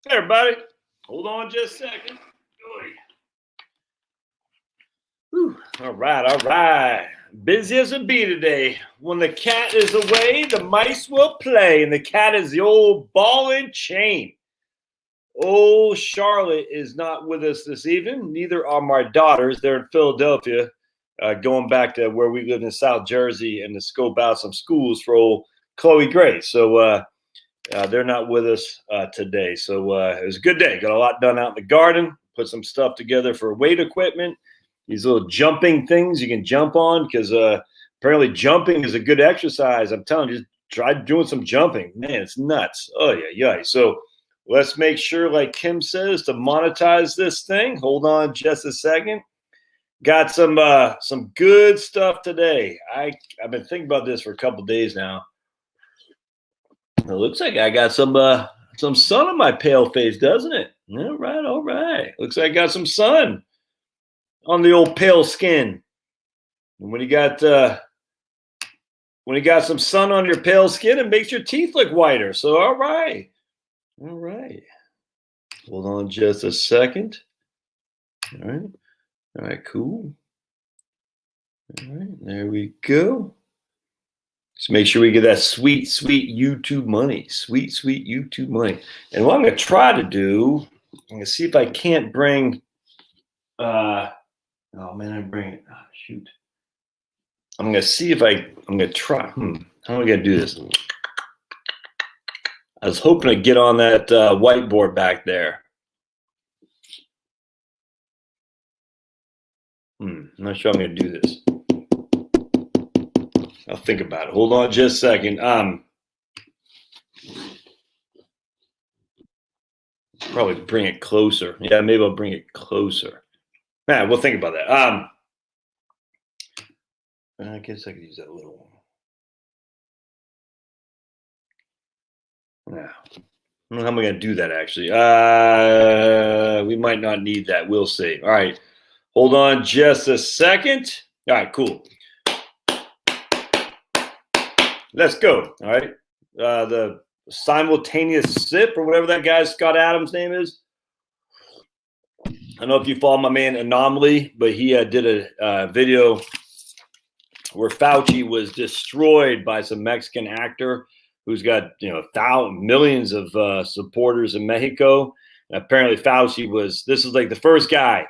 Hey, everybody. Hold on just a second. All right. Busy as a bee today. When the cat is away, the mice will play, and the cat is the old ball and chain. Old Charlotte is not with us this evening. Neither are my daughters. They're in Philadelphia, going back to where we lived in South Jersey and to scope out some schools for old Chloe Grace. So they're not with us today. So it was a good day. Got a lot done out in the garden. Put some stuff together for weight equipment. These little jumping things you can jump on because apparently jumping is a good exercise. I'm telling you, just try doing some jumping. Man, it's nuts. Oh, yeah. So let's make sure, like Kim says, to monetize this thing. Hold on just a second. Got some good stuff today. I've been thinking about this for a couple days now. It looks like I got some sun on my pale face, doesn't it? All right. Looks like I got some sun on the old pale skin. And when you got some sun on your pale skin, it makes your teeth look whiter. So all right. Hold on just a second. All right, cool. All right, there we go. Just make sure we get that sweet YouTube money. Sweet YouTube money. And what I'm going to try to do, I'm going to see if I can't bring, oh man, I bring it. Oh, shoot. I'm going to see if I'm going to try. How am I going to do this? I was hoping to get on that whiteboard back there. I'm not sure I'm going to do this. I'll think about it. Hold on just a second. Probably bring it closer. Yeah, maybe I'll bring it closer. Man, we'll think about that. I guess I could use that little one. Yeah. I don't know how am I going to do that, actually. We might not need that. We'll see. All right. Hold on just a second. All right, cool. Let's go. All right. The Simultaneous Sip or whatever that guy Scott Adams' name is. I don't know if you follow my man Anomaly, but he did a video where Fauci was destroyed by some Mexican actor who's got millions of supporters in Mexico. And apparently Fauci this is like the first guy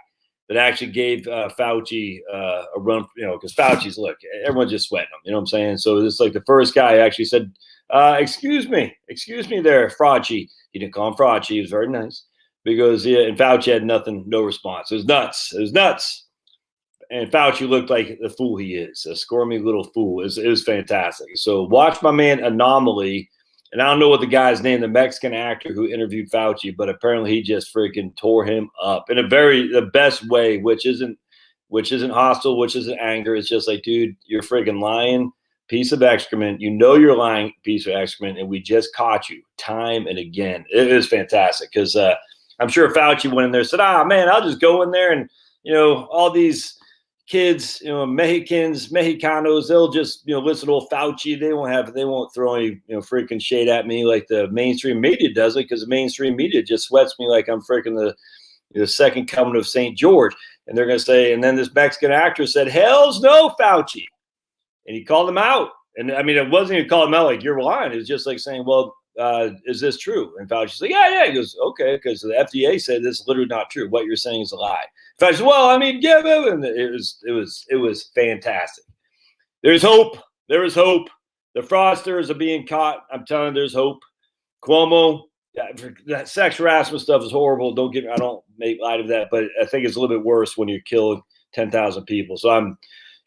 that actually gave Fauci a run, because Fauci's, look, everyone's just sweating him, you know what I'm saying? So this is like the first guy actually said, excuse me there, Fauci. He didn't call him Fauci. He was very nice because and Fauci had no response. It was nuts. And Fauci looked like the fool he is, a squirmy little fool. It was fantastic. So watch my man Anomaly. And I don't know what the guy's name, the Mexican actor who interviewed Fauci, but apparently he just freaking tore him up in the best way, which isn't hostile, which isn't anger. It's just like, dude, you're freaking lying piece of excrement. You're lying piece of excrement, and we just caught you time and again. It is fantastic because I'm sure Fauci went in there and said, man, I'll just go in there and, all these kids, Mexicanos, they'll just, listen to old Fauci. They won't throw any, freaking shade at me like the mainstream media does it, because the mainstream media just sweats me like I'm freaking the second coming of St. George. And they're going to say, and then this Mexican actor said, hell's no, Fauci. And he called him out. And I mean, it wasn't even called him out like you're lying. It was just like saying, well, is this true? And Fauci's like, yeah. He goes, okay, because the FDA said this is literally not true. What you're saying is a lie. Fauci said, well, I mean, yeah, and it was fantastic. There's hope. There is hope. The fraudsters are being caught. I'm telling you, there's hope. Cuomo, that sex harassment stuff is horrible. I don't make light of that, but I think it's a little bit worse when you're killing 10,000 people. So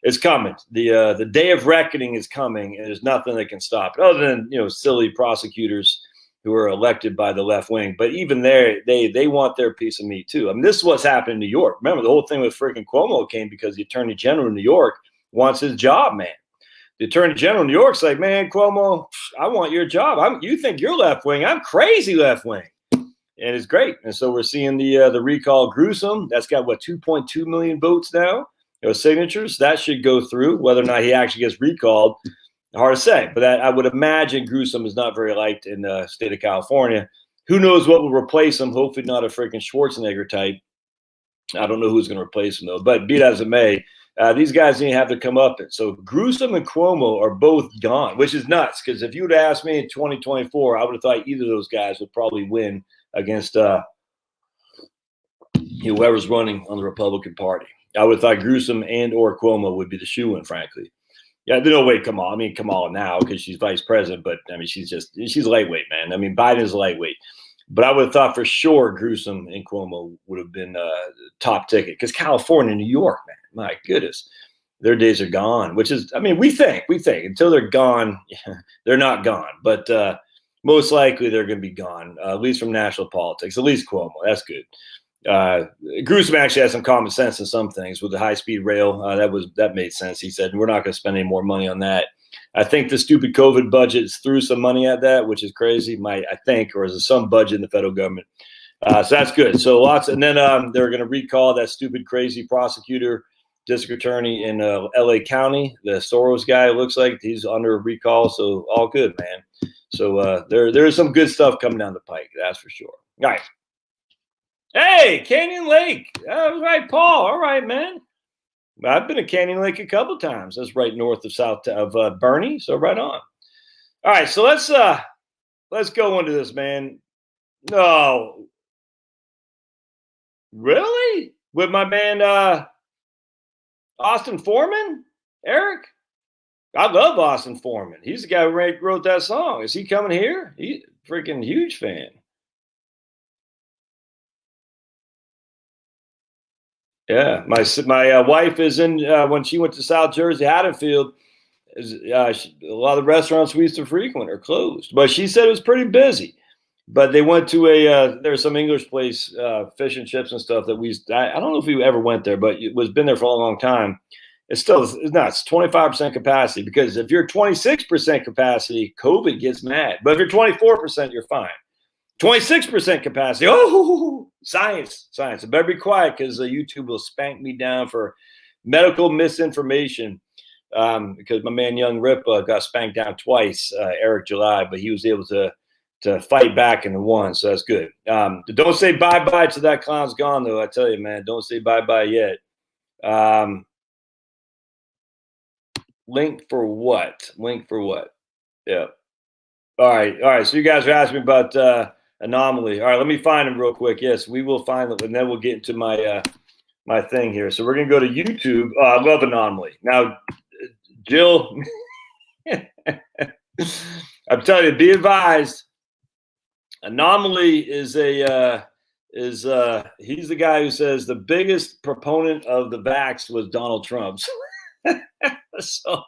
it's coming. The day of reckoning is coming, and there's nothing that can stop it other than, silly prosecutors who are elected by the left wing. But even there, they want their piece of meat too. I mean, this is what's happened in New York. Remember, the whole thing with freaking Cuomo came because the attorney general in New York wants his job, man. The attorney general in New York's like, man, Cuomo, I want your job. You think you're left wing? I'm crazy left wing. And it's great. And so we're seeing the recall gruesome. That's got 2.2 million votes now. Signatures. That should go through. Whether or not he actually gets recalled, hard to say. But I would imagine gruesome is not very liked in the state of California. who knows what will replace him? Hopefully not a freaking Schwarzenegger type. I don't know who's going to replace him, though. But be it as it may, these guys need to have to come up. So Gruesome and Cuomo are both gone, which is nuts. Because if you would have asked me in 2024, I would have thought either of those guys would probably win against whoever's running on the Republican Party. I would have thought Gruesome and or Cuomo would be the shoe-in, frankly. Yeah, no way, Kamala. I mean, Kamala now because she's vice president, but I mean, she's lightweight, man. I mean, Biden is lightweight. But I would have thought for sure Gruesome and Cuomo would have been top ticket because California and New York, man, my goodness, their days are gone, which is, I mean, we think until they're gone, they're not gone. But most likely they're going to be gone, at least from national politics, at least Cuomo. That's good. Gruesome actually has some common sense in some things with the high-speed rail. That made sense. He said, we're not going to spend any more money on that. I think the stupid COVID budget threw some money at that, which is crazy. I think, or is there some budget in the federal government? So that's good. So lots, and then they're going to recall that stupid, crazy prosecutor, district attorney in LA County, the Soros guy. It looks like he's under recall. So all good, man. So there is some good stuff coming down the pike. That's for sure. All right. Hey, Canyon Lake. That was right, Paul. All right, man. I've been to Canyon Lake a couple times. That's right north of Bernie, so right on. All right, so let's go into this, man. No, really? With my man Austin Foreman, Eric? I love Austin Foreman. He's the guy who wrote that song. Is he coming here? He's a freaking huge fan. Yeah, my wife is in when she went to South Jersey, Haddonfield. A lot of the restaurants we used to frequent are closed, but she said it was pretty busy. But they went to there's some English place, fish and chips and stuff that I don't know if we ever went there, but it was been there for a long time. It's nuts, 25% capacity, because if you're 26% capacity, COVID gets mad. But if you're 24%, you're fine. 26% capacity. Oh, science. It better be quiet because YouTube will spank me down for medical misinformation. Because my man Young Rip got spanked down twice, Eric July, but he was able to fight back and won, so that's good. Don't say bye-bye till that clown's gone, though. I tell you, man, don't say bye-bye yet. Link for what? Yeah. All right. So you guys are asking me about Anomaly. All right, let me find them real quick. Yes, we will find them, and then we'll get into my my thing here. So we're going to go to YouTube. Oh, I love Anomaly. Now, Jill, I'm telling you, be advised. Anomaly is he's the guy who says the biggest proponent of the vax was Donald Trump. So,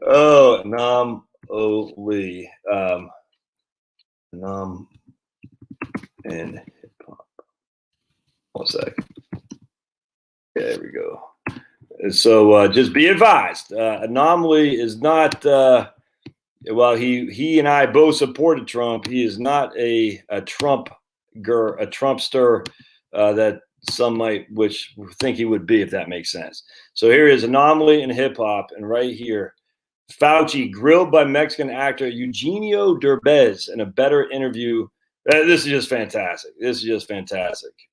Anomaly, and hip hop. 1 sec. There we go. So just be advised. Anomaly is not. Well, he and I both supported Trump. He is not a Trumpster that some might think he would be, if that makes sense. So here is Anomaly in hip hop, and right here, Fauci grilled by Mexican actor Eugenio Derbez in a better interview. This is just fantastic.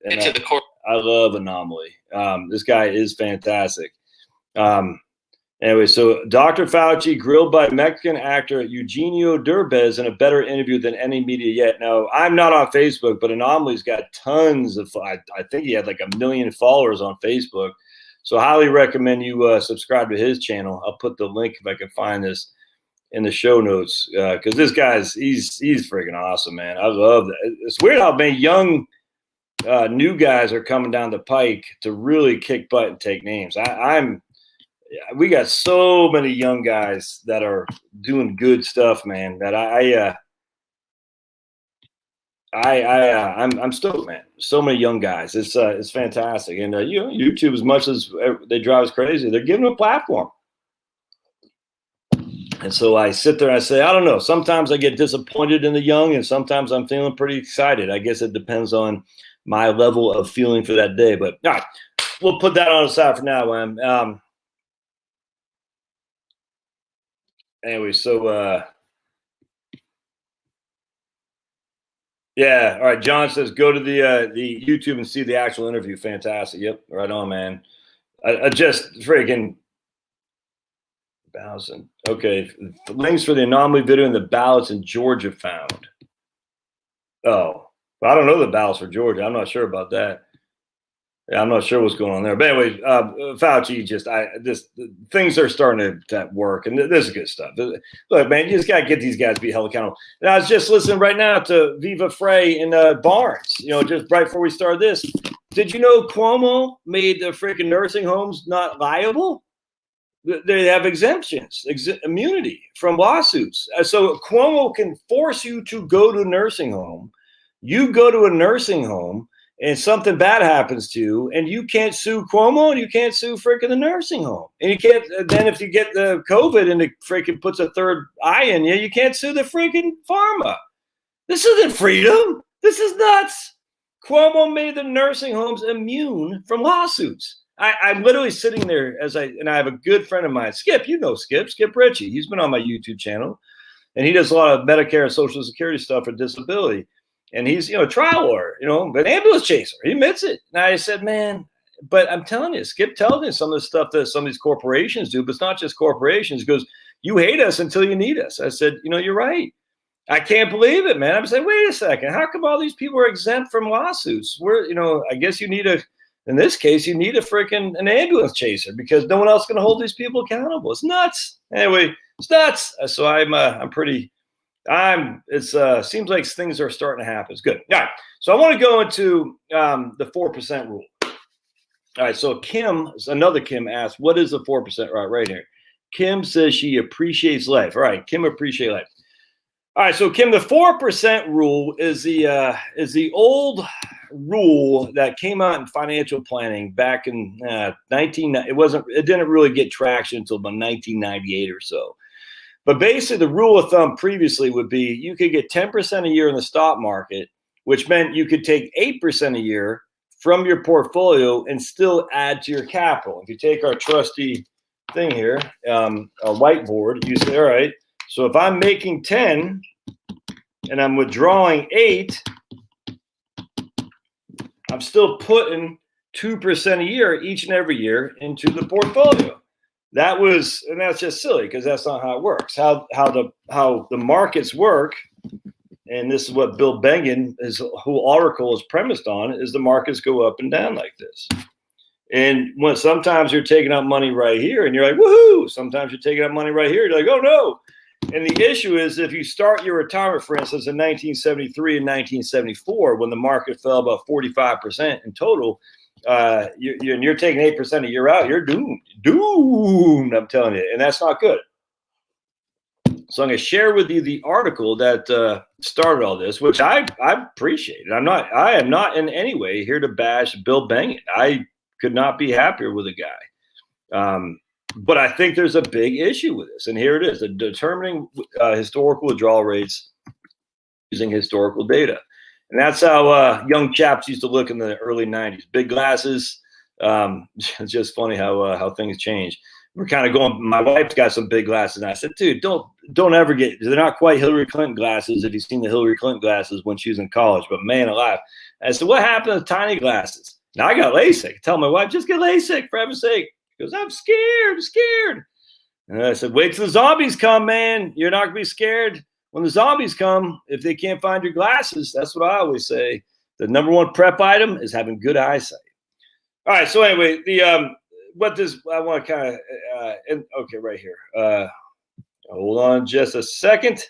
And I love Anomaly. This guy is fantastic. Anyway, so Dr. Fauci grilled by Mexican actor Eugenio Derbez in a better interview than any media yet. Now, I'm not on Facebook, but Anomaly's got tons of, I think he had like 1 million followers on Facebook. So highly recommend you subscribe to his channel. I'll put the link if I can find this in the show notes, because this guy's he's freaking awesome, man. I love that. It's weird how many young new guys are coming down the pike to really kick butt and take names. We got so many young guys that are doing good stuff, man, that I'm stoked, man. So many young guys. It's fantastic. And YouTube, as much as they drive us crazy, they're giving them a platform. And so I sit there and I say, I don't know. Sometimes I get disappointed in the young, and sometimes I'm feeling pretty excited. I guess it depends on my level of feeling for that day. But all right, we'll put that on the side for now, man. Anyway, so Yeah. All right. John says go to the YouTube and see the actual interview. Fantastic. Yep. Right on, man. I just freaking ballots. Okay. Links for the anomaly video and the ballots in Georgia found. Oh, I don't know the ballots for Georgia. I'm not sure about that. Yeah, I'm not sure what's going on there. But anyway, Fauci, things are starting to work, and this is good stuff. Look, man, you just got to get these guys to be held accountable. And I was just listening right now to Viva Frey and Barnes, just right before we started this. Did you know Cuomo made the freaking nursing homes not liable? They have exemptions, immunity from lawsuits. So Cuomo can force you to go to a nursing home. You go to a nursing home, and something bad happens to you, and you can't sue Cuomo, and you can't sue freaking the nursing home. And you can't, then if you get the COVID and it freaking puts a third eye in you, you can't sue the freaking pharma. This isn't freedom. This is nuts. Cuomo made the nursing homes immune from lawsuits. I'm literally sitting there and I have a good friend of mine, Skip, Skip Ritchie. He's been on my YouTube channel, and he does a lot of Medicare and Social Security stuff for disability. And he's, a trial lawyer, but ambulance chaser. He admits it. And I said, man, but I'm telling you, Skip tells me some of the stuff that some of these corporations do, but it's not just corporations. He goes, you hate us until you need us. I said, you're right. I can't believe it, man. I'm saying, wait a second. How come all these people are exempt from lawsuits? I guess in this case, you need an ambulance chaser because no one else can hold these people accountable. It's nuts. Anyway, it's nuts. So it seems like things are starting to happen. It's good. All right. So I want to go into the 4% rule. All right. So another Kim asked, what is the 4%? Right here. Kim says she appreciates life. All right. Kim appreciates life. All right. So Kim, the 4% rule is the old rule that came out in financial planning back in it didn't really get traction until about 1998 or so. But basically, the rule of thumb previously would be you could get 10% a year in the stock market, which meant you could take 8% a year from your portfolio and still add to your capital. If you take our trusty thing here, our whiteboard, you say, all right, so if I'm making 10 and I'm withdrawing 8, I'm still putting 2% a year each and every year into the portfolio. And that's just silly because that's not how it works. How the markets work, and this is what Bill Bengen, his whole article is premised on, is the markets go up and down like this. And when sometimes you're taking out money right here and you're like, woohoo! Sometimes you're taking out money right here, you're like, oh no. And the issue is if you start your retirement, for instance, in 1973 and 1974, when the market fell about 45% in total, you're taking 8% a year out, you're doomed, I'm telling you, and that's not good. So I'm going to share with you the article that started all this, which I appreciate. I am not in any way here to bash Bill Bengen. I could not be happier with the guy. But I think there's a big issue with this, and here it is: determining historical withdrawal rates using historical data. And that's how young chaps used to look in the early 90s. Big glasses. It's just funny how things change. We're kind of going, my wife's got some big glasses. And I said, dude, don't ever they're not quite Hillary Clinton glasses if you've seen the Hillary Clinton glasses when she was in college. But man alive. I said, what happened to tiny glasses? Now I got LASIK. I tell my wife, just get LASIK for heaven's sake. She goes, I'm scared. And I said, wait till the zombies come, man. You're not going to be scared. When the zombies come, if they can't find your glasses, that's what I always say. The number one prep item is having good eyesight. All right. So anyway, I want to kind of, okay, right here. Hold on just a second.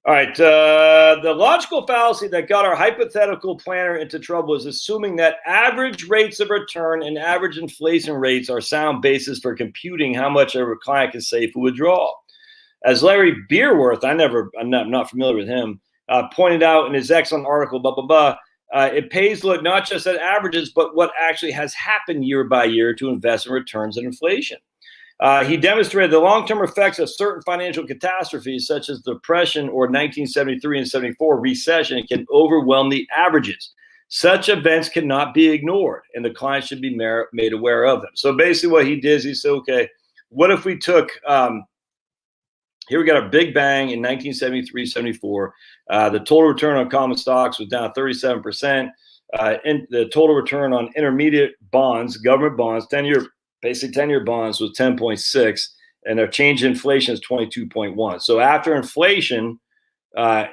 All right. The logical fallacy that got our hypothetical planner into trouble is assuming that average rates of return and average inflation rates are sound basis for computing how much a client can save for withdrawal. As Larry Beerworth, I'm not familiar with him, pointed out in his excellent article, it pays to look not just at averages, but what actually has happened year by year to invest in returns and inflation. He demonstrated the long-term effects of certain financial catastrophes, such as the Depression or 1973 and 74 recession, can overwhelm the averages. Such events cannot be ignored, and the client should be made aware of them. So basically what he did is he said, okay, what if we took Here we got a big bang in 1973, 74. The total return on common stocks was down 37%. The total return on intermediate bonds, government bonds, 10-year, basically 10-year bonds was 10.6, and their change in inflation is 22.1. So after inflation,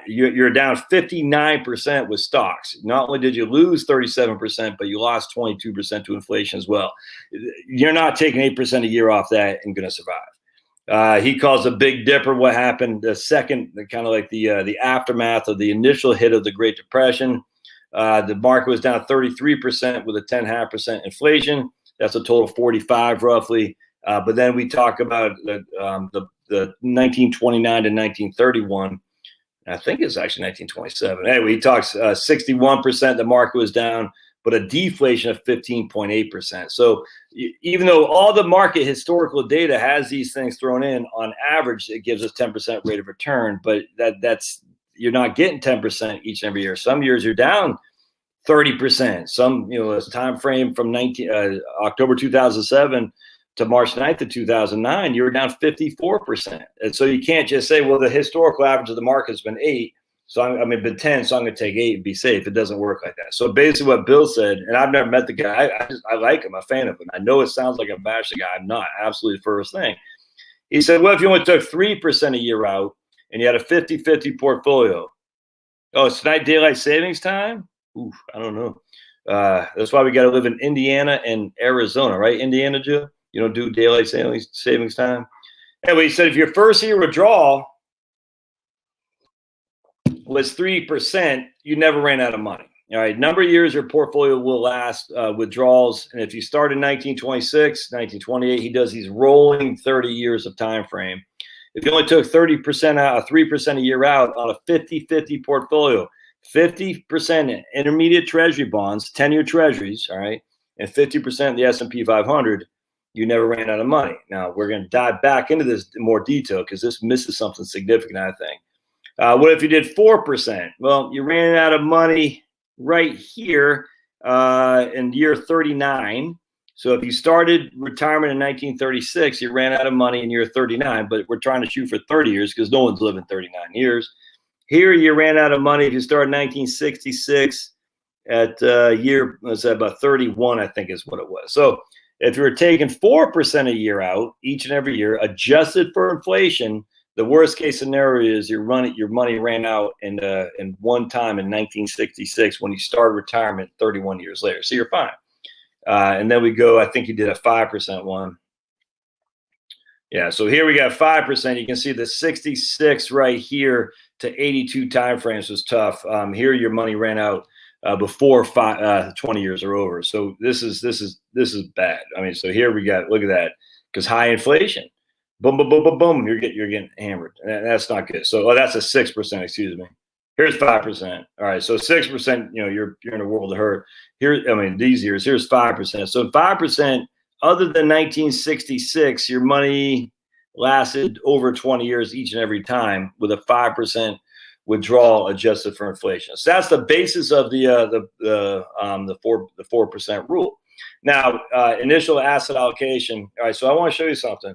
you're down 59% with stocks. Not only did you lose 37%, but you lost 22% to inflation as well. You're not taking 8% a year off that and going to survive. He calls a Big Dipper what happened the second, kind of like the aftermath of the initial hit of the Great Depression. The market was down 33% with a 10.5% inflation. That's a total of 45 roughly. But then we talk about the 1929 to 1931. I think it's actually 1927. Anyway, he talks 61% the market was down, but a deflation of 15.8%. So even though all the market historical data has these things thrown in, on average, it gives us 10% rate of return. But that's you're not getting 10% each and every year. Some years you're down 30%. Some, a time frame from October 2007 to March 9th of 2009, you were down 54%. And so you can't just say, well, the historical average of the market has been 8. So been 10, so I'm going to take 8 and be safe. It doesn't work like that. So basically what Bill said, and I've never met the guy. I like him. I'm a fan of him. I know it sounds like I'm bashing the guy. I'm not. Absolutely the first thing. He said, well, if you only took 3% a year out and you had a 50-50 portfolio. Oh, it's tonight daylight savings time? Oof, I don't know. That's why we got to live in Indiana and Arizona, right? Indiana, Joe? You don't do daylight savings time? Anyway, he said if your first year withdrawal was 3%, you never ran out of money. All right, number of years your portfolio will last withdrawals. And if you start in 1926, 1928, he does these rolling 30 years of time frame. If you only took 30% out, 3% a year out on a 50-50 portfolio, 50% intermediate treasury bonds, 10-year treasuries, all right, and 50% the S&P 500, you never ran out of money. Now, we're going to dive back into this in more detail because this misses something significant, I think. What if you did 4%? Well, you ran out of money right here in year 39. So if you started retirement in 1936, you ran out of money in year 39, but we're trying to shoot for 30 years because no one's living 39 years. Here, you ran out of money if you started in 1966 at year, let's say about 31, I think is what it was. So if you were taking 4% a year out each and every year, adjusted for inflation, the worst case scenario is your money ran out in one time in 1966 when you started retirement 31 years later. So you're fine. And then we go, I think you did a 5% one. Yeah, so here we got 5%. You can see the 66 right here to 82 timeframes was tough. Here your money ran out before 20 years are over. So this is bad. I mean, so here we got, look at that, because high inflation, boom, boom, boom, boom, boom, you're getting hammered. And that's not good. So that's a 6%. Excuse me. Here's 5%. All right, so 6%. You're in a world of hurt. Here, I mean, these years. Here's 5%. So 5%. Other than 1966, your money lasted over 20 years each and every time with a 5% withdrawal adjusted for inflation. So that's the basis of the 4% rule. Now, initial asset allocation. All right, so I want to show you something.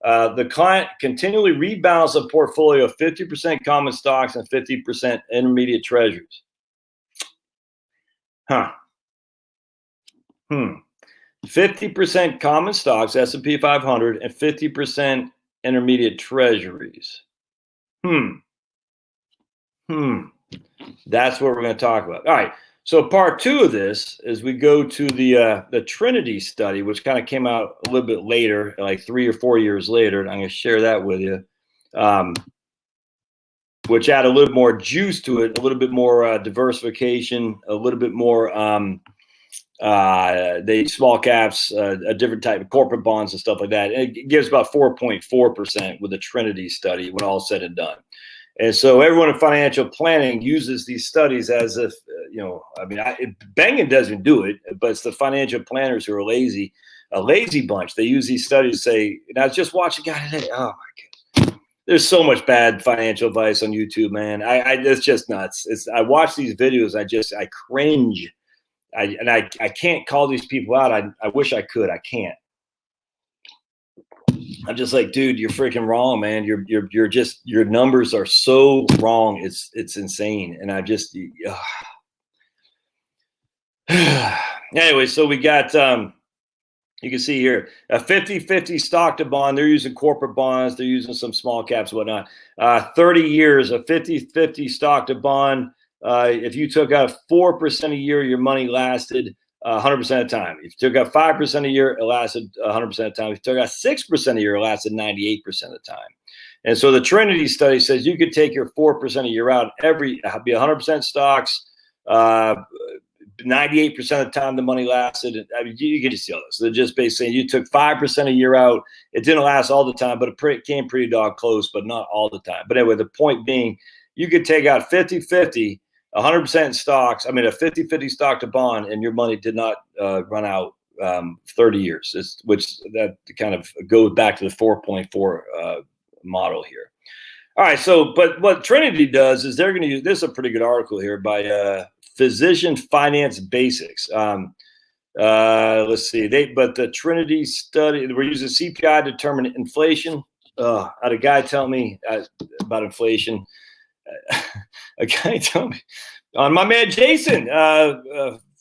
The client continually rebalance a portfolio of 50% common stocks and 50% intermediate treasuries. 50% common stocks, S&P 500, and 50% intermediate treasuries. That's what we're going to talk about. All right. So part 2 of this is we go to the Trinity Study, which kind of came out a little bit later, like 3 or 4 years later. And I'm going to share that with you, which add a little more juice to it, a little bit more diversification, a little bit more they small caps, a different type of corporate bonds and stuff like that. And it gives about 4.4% with the Trinity Study when all said and done. And so everyone in financial planning uses these studies as if, Bengen doesn't do it, but it's the financial planners who are lazy, a lazy bunch. They use these studies to say, and I was just watching a guy today. Oh my God. There's so much bad financial advice on YouTube, man. It's just nuts. I watch these videos. I cringe. I can't call these people out. I wish I could. I can't. I'm just like, dude, you're freaking wrong, man. You're just, your numbers are so wrong. It's insane. And I just, anyway, so we got, you can see here a 50-50 stock to bond. They're using corporate bonds. They're using some small caps, whatnot. 30 years, a 50-50 stock to bond. If you took out 4% a year, your money lasted 100% of the time. If you took out 5% a year, it lasted 100% of the time. If you took out 6% a year, it lasted 98% of the time. And so the Trinity study says you could take your 4% a year out, be 100% stocks, 98% of the time the money lasted. I mean, you can just see all this. They're just basically saying you took 5% a year out. It didn't last all the time, but it came pretty dog close, but not all the time. But anyway, the point being, you could take out 50-50, 100% stocks. I mean, a 50-50 stock to bond, and your money did not run out 30 years, which that kind of goes back to the 4.4 model here. All right, so but what Trinity does is they're going to use, this is a pretty good article here by Physician Finance Basics. Let's see, but the Trinity study, we're using CPI to determine inflation. I had a guy tell me about inflation. A guy told me on my man Jason,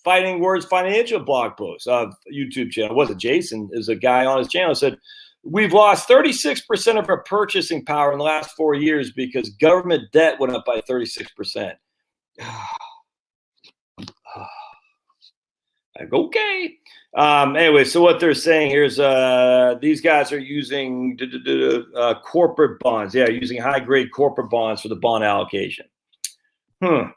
Fighting Words Financial blog post, YouTube channel. It wasn't Jason, it was a guy on his channel said, we've lost 36% of our purchasing power in the last 4 years because government debt went up by 36%. Like, okay. Anyway, so what they're saying here is these guys are using corporate bonds. Yeah, using high-grade corporate bonds for the bond allocation. All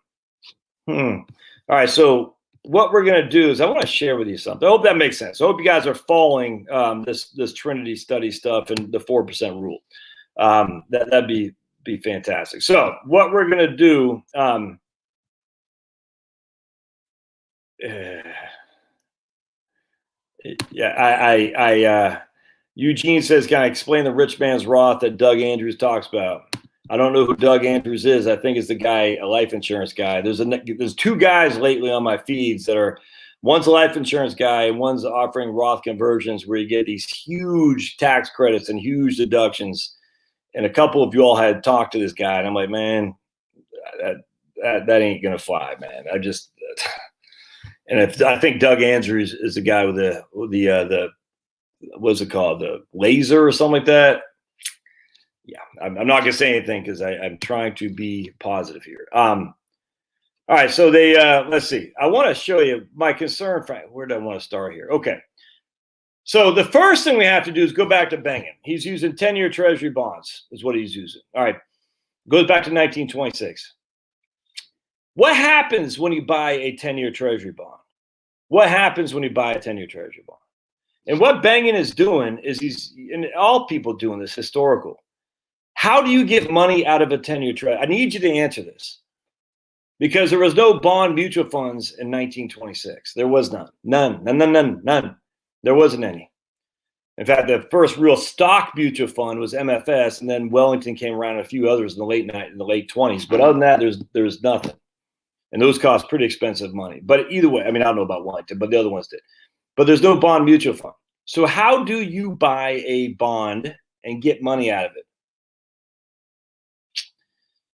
right, so what we're going to do is I want to share with you something. I hope that makes sense. I hope you guys are following this Trinity study stuff and the 4% rule. That'd be fantastic. So what we're going to do Eugene says, can I explain the rich man's Roth that Doug Andrews talks about? I don't know who Doug Andrews is. I think it's the guy, a life insurance guy. There's two guys lately on my feeds that are, one's a life insurance guy and one's offering Roth conversions where you get these huge tax credits and huge deductions. And a couple of you all had talked to this guy, and I'm like, man, that ain't gonna fly, man. And if I think Doug Andrews is the guy with the what's it called, the laser or something like that. Yeah, I'm not gonna say anything because I'm trying to be positive here. All right, so they let's see. I want to show you my concern. Where do I want to start here? Okay, so the first thing we have to do is go back to Bengen. He's using 10-year Treasury bonds, is what he's using. All right, goes back to 1926. What happens when you buy a 10-year Treasury bond? What happens when you buy a 10-year Treasury bond? And what Bengen is doing is and all people doing this historical. How do you get money out of a 10-year Treasury? I need you to answer this. Because there was no bond mutual funds in 1926. There was none. None. There wasn't any. In fact, the first real stock mutual fund was MFS, and then Wellington came around, and a few others in the late 20s. But other than that, there's nothing. And those cost pretty expensive money. But either way, I mean, I don't know about Wellington, but the other ones did. But there's no bond mutual fund. So how do you buy a bond and get money out of it?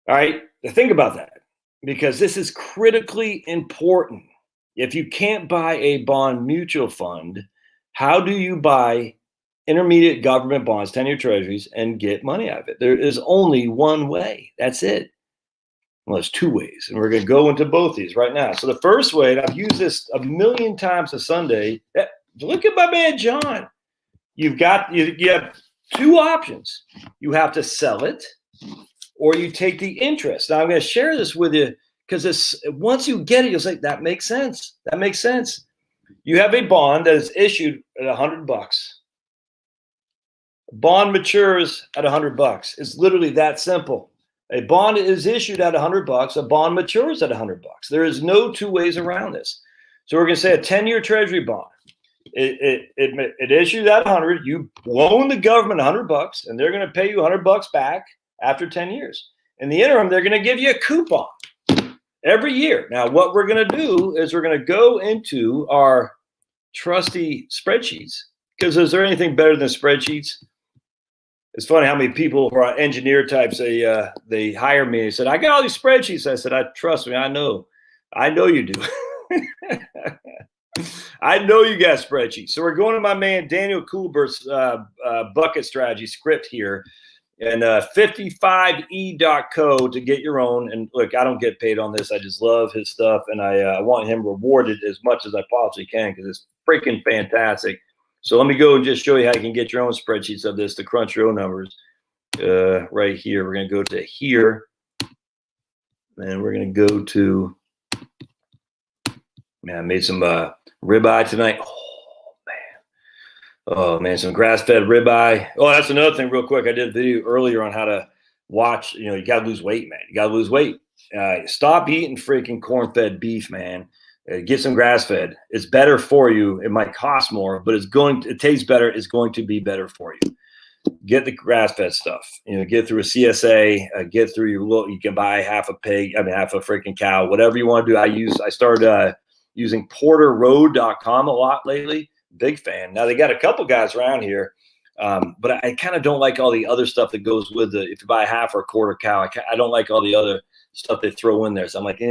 All right, think about that, because this is critically important. If you can't buy a bond mutual fund, how do you buy intermediate government bonds, 10-year treasuries, and get money out of it? There is only one way. That's it. Well, there's two ways, and we're going to go into both these right now. So the first way, and I've used this a million times a Sunday. Look at my man John. You have two options. You have to sell it, or you take the interest. Now I'm going to share this with you because once you get it, you'll say that makes sense. That makes sense. You have a bond that is issued at $100. A bond matures at $100. It's literally that simple. A bond is issued at $100. A bond matures at $100. There is no two ways around this. So we're going to say a 10-year Treasury bond. It issued at 100. You loan the government $100, and they're going to pay you $100 back after 10 years. In the interim, they're going to give you a coupon every year. Now, what we're going to do is we're going to go into our trusty spreadsheets, because is there anything better than spreadsheets? It's funny how many people who are engineer types, they hire me. They said, I got all these spreadsheets. I said, trust me, I know you do. I know you got spreadsheets. So we're going to my man Daniel Kuhlberg's bucket strategy script here, and 55e.co to get your own. And look, I don't get paid on this. I just love his stuff, and I want him rewarded as much as I possibly can because it's freaking fantastic. So let me go and just show you how you can get your own spreadsheets of this to crunch your own numbers. Right here, we're going to go to here, and we're going to go to, man, I made some ribeye tonight. Oh man, some grass-fed ribeye. Oh, that's another thing real quick. I did a video earlier on how to watch, you got to lose weight, man. You got to lose weight. Stop eating freaking corn-fed beef, man. Get some grass-fed. It's better for you. It might cost more, but it tastes better. It's going to be better for you. Get the grass-fed stuff. Get through a CSA. Get through you can buy half a freaking cow, whatever you want to do. I started using porterroad.com a lot lately. Big fan. Now they got a couple guys around here, but I kind of don't like all the other stuff that goes with if you buy half or a quarter cow. I don't like all the other stuff they throw in there. So I'm like,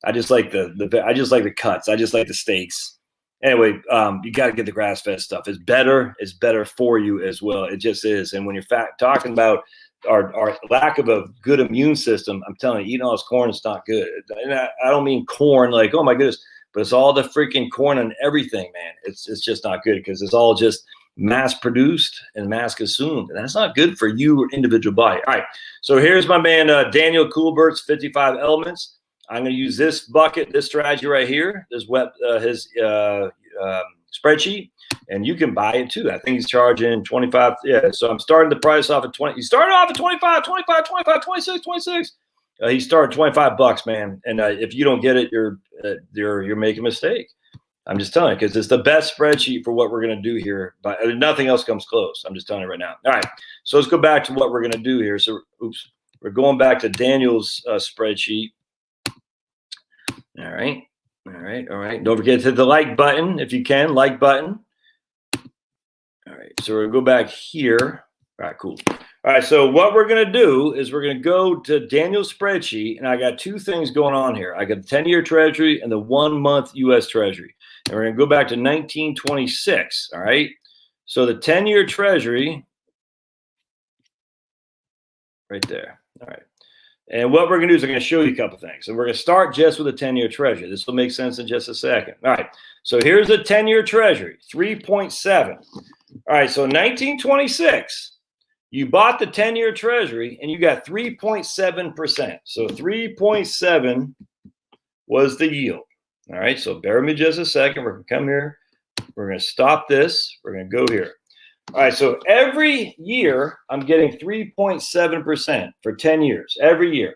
I just like I just like the cuts. I just like the steaks. Anyway, you got to get the grass-fed stuff. It's better. It's better for you as well. It just is. And when you're talking about our lack of a good immune system, I'm telling you, eating all this corn is not good. And I don't mean corn like, oh my goodness, but it's all the freaking corn and everything, man. It's just not good because it's all just mass produced and mass consumed. And that's not good for you, individual body. All right. So here's my man, Daniel Kuhlberg's 55 elements. I'm going to use this bucket, this strategy right here, his spreadsheet, and you can buy it too. I think he's charging 25. Yeah, so I'm starting the price off at 20. He started off at 25, 26. He started $25, man. And if you don't get it, you're making a mistake. I'm just telling you because it's the best spreadsheet for what we're going to do here. But nothing else comes close. I'm just telling you right now. All right, so let's go back to what we're going to do here. So, we're going back to Daniel's spreadsheet. All right. Don't forget to hit the like button if you can. Like button. All right. So we'll go back here. All right, cool. All right. So what we're going to do is we're going to go to Daniel's spreadsheet, and I got two things going on here. I got the 10-year Treasury and the 1-month U.S. Treasury. And we're going to go back to 1926. All right. So the 10-year Treasury right there. All right. And what we're going to do is I'm going to show you a couple things. And we're going to start just with a 10-year Treasury. This will make sense in just a second. All right. So here's a 10-year Treasury, 3.7. All right. So 1926, you bought the 10-year Treasury and you got 3.7%. So 3.7 was the yield. All right. So bear with me just a second. We're going to come here. We're going to stop this. We're going to go here. All right, so every year I'm getting 3.7% for 10 years. Every year.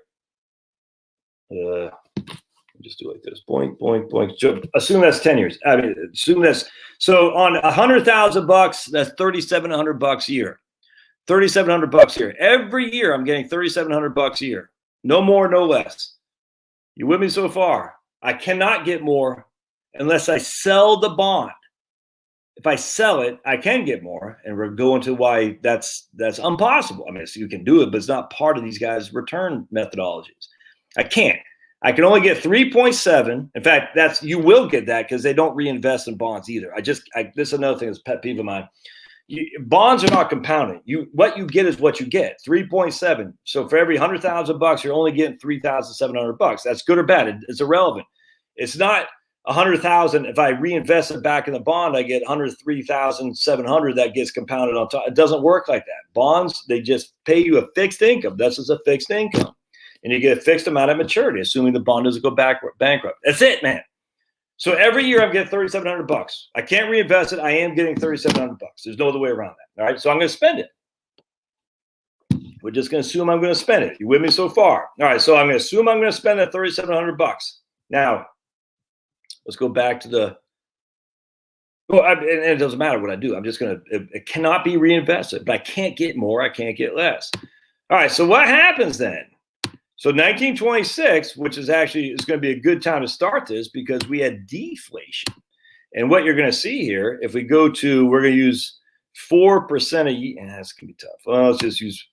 Just do it like this. Boink, boink, boink. So assume that's 10 years. I mean, assume that's so on $100,000. That's $3,700 a year. $3,700 a year. Every year I'm getting $3,700 a year. No more, no less. You with me so far? I cannot get more unless I sell the bond. If I sell it, I can get more, and we're going to why that's impossible. I mean, you can do it, but it's not part of these guys' return methodologies. I can't. I can only get 3.7. In fact, you will get that because they don't reinvest in bonds either. This is another thing that's a pet peeve of mine. Bonds are not compounding. What you get is what you get. 3.7. So for every $100,000, you're only getting $3,700. That's good or bad. It's irrelevant. It's not 100,000. If I reinvest it back in the bond, I get 103,700 that gets compounded on top. It doesn't work like that. Bonds, they just pay you a fixed income. This is a fixed income. And you get a fixed amount of maturity, assuming the bond doesn't go bankrupt. That's it, man. So every year I'm getting $3,700. I can't reinvest it. I am getting $3,700. There's no other way around that. All right. So I'm going to spend it. We're just going to assume I'm going to spend it. You with me so far? All right. So I'm going to assume I'm going to spend that $3,700. Now, let's go back to the. Well, and it doesn't matter what I do. I'm just going to. It cannot be reinvested, but I can't get more. I can't get less. All right. So what happens then? So 1926, which is going to be a good time to start this because we had deflation. And what you're going to see here, if we go to, we're going to use 4% a year. That's gonna be tough. Well, let's use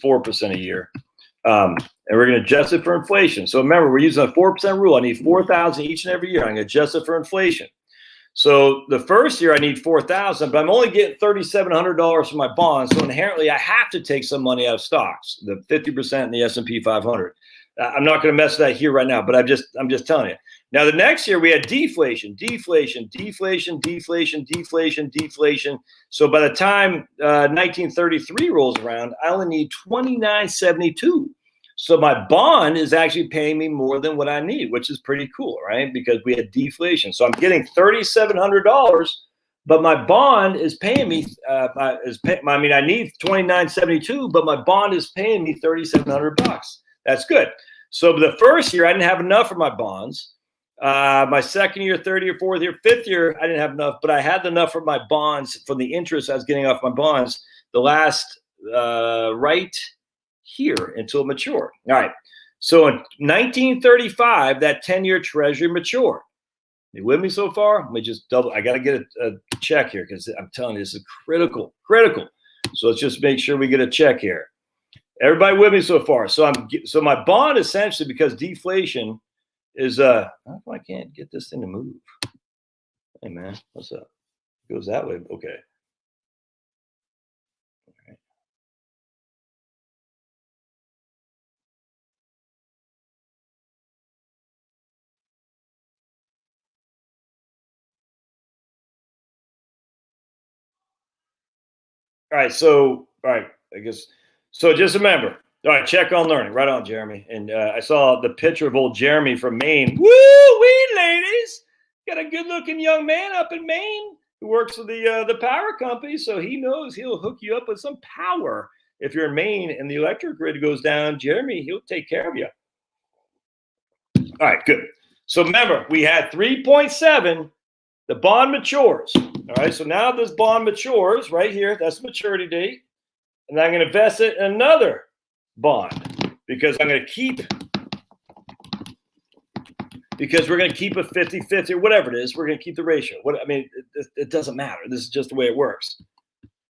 4% a year. And we're going to adjust it for inflation. So remember, we're using a 4% rule. I need 4,000 each and every year. I'm going to adjust it for inflation. So the first year I need 4,000, but I'm only getting $3,700 from my bonds. So inherently, I have to take some money out of stocks, the 50% in the S&P 500. I'm not going to mess with that here right now, but I'm just telling you. Now the next year we had deflation. So by the time 1933 rolls around, I only need $29.72. So my bond is actually paying me more than what I need, which is pretty cool, right? Because we had deflation. So I'm getting $3,700, but my bond is paying me. I need $29.72, but my bond is paying me $3,700. That's good. So the first year I didn't have enough for my bonds. My second year, third year, fourth year, fifth year, I didn't have enough, but I had enough for my bonds from the interest I was getting off my bonds the last right here until it matured. All right. So in 1935, that 10-year treasury matured. You with me so far? Let me just double. I got to get a check here because I'm telling you, this is critical. So let's just make sure we get a check here. Everybody with me so far? So my bond essentially, because deflation is I can't get this thing to move. Hey man, what's up? It goes that way. Okay. All right. So I guess so. Just remember. All right, check on learning. Right on, Jeremy. And I saw the picture of old Jeremy from Maine. Woo-wee, ladies. Got a good-looking young man up in Maine who works for the power company, so he knows he'll hook you up with some power. If you're in Maine and the electric grid goes down, Jeremy, he'll take care of you. All right, good. So remember, we had 3.7. The bond matures. All right, so now this bond matures right here. That's the maturity date. And I'm going to invest it in another bond because we're going to keep a 50-50 or whatever it is. We're going to keep the ratio. It doesn't matter. This is just the way it works.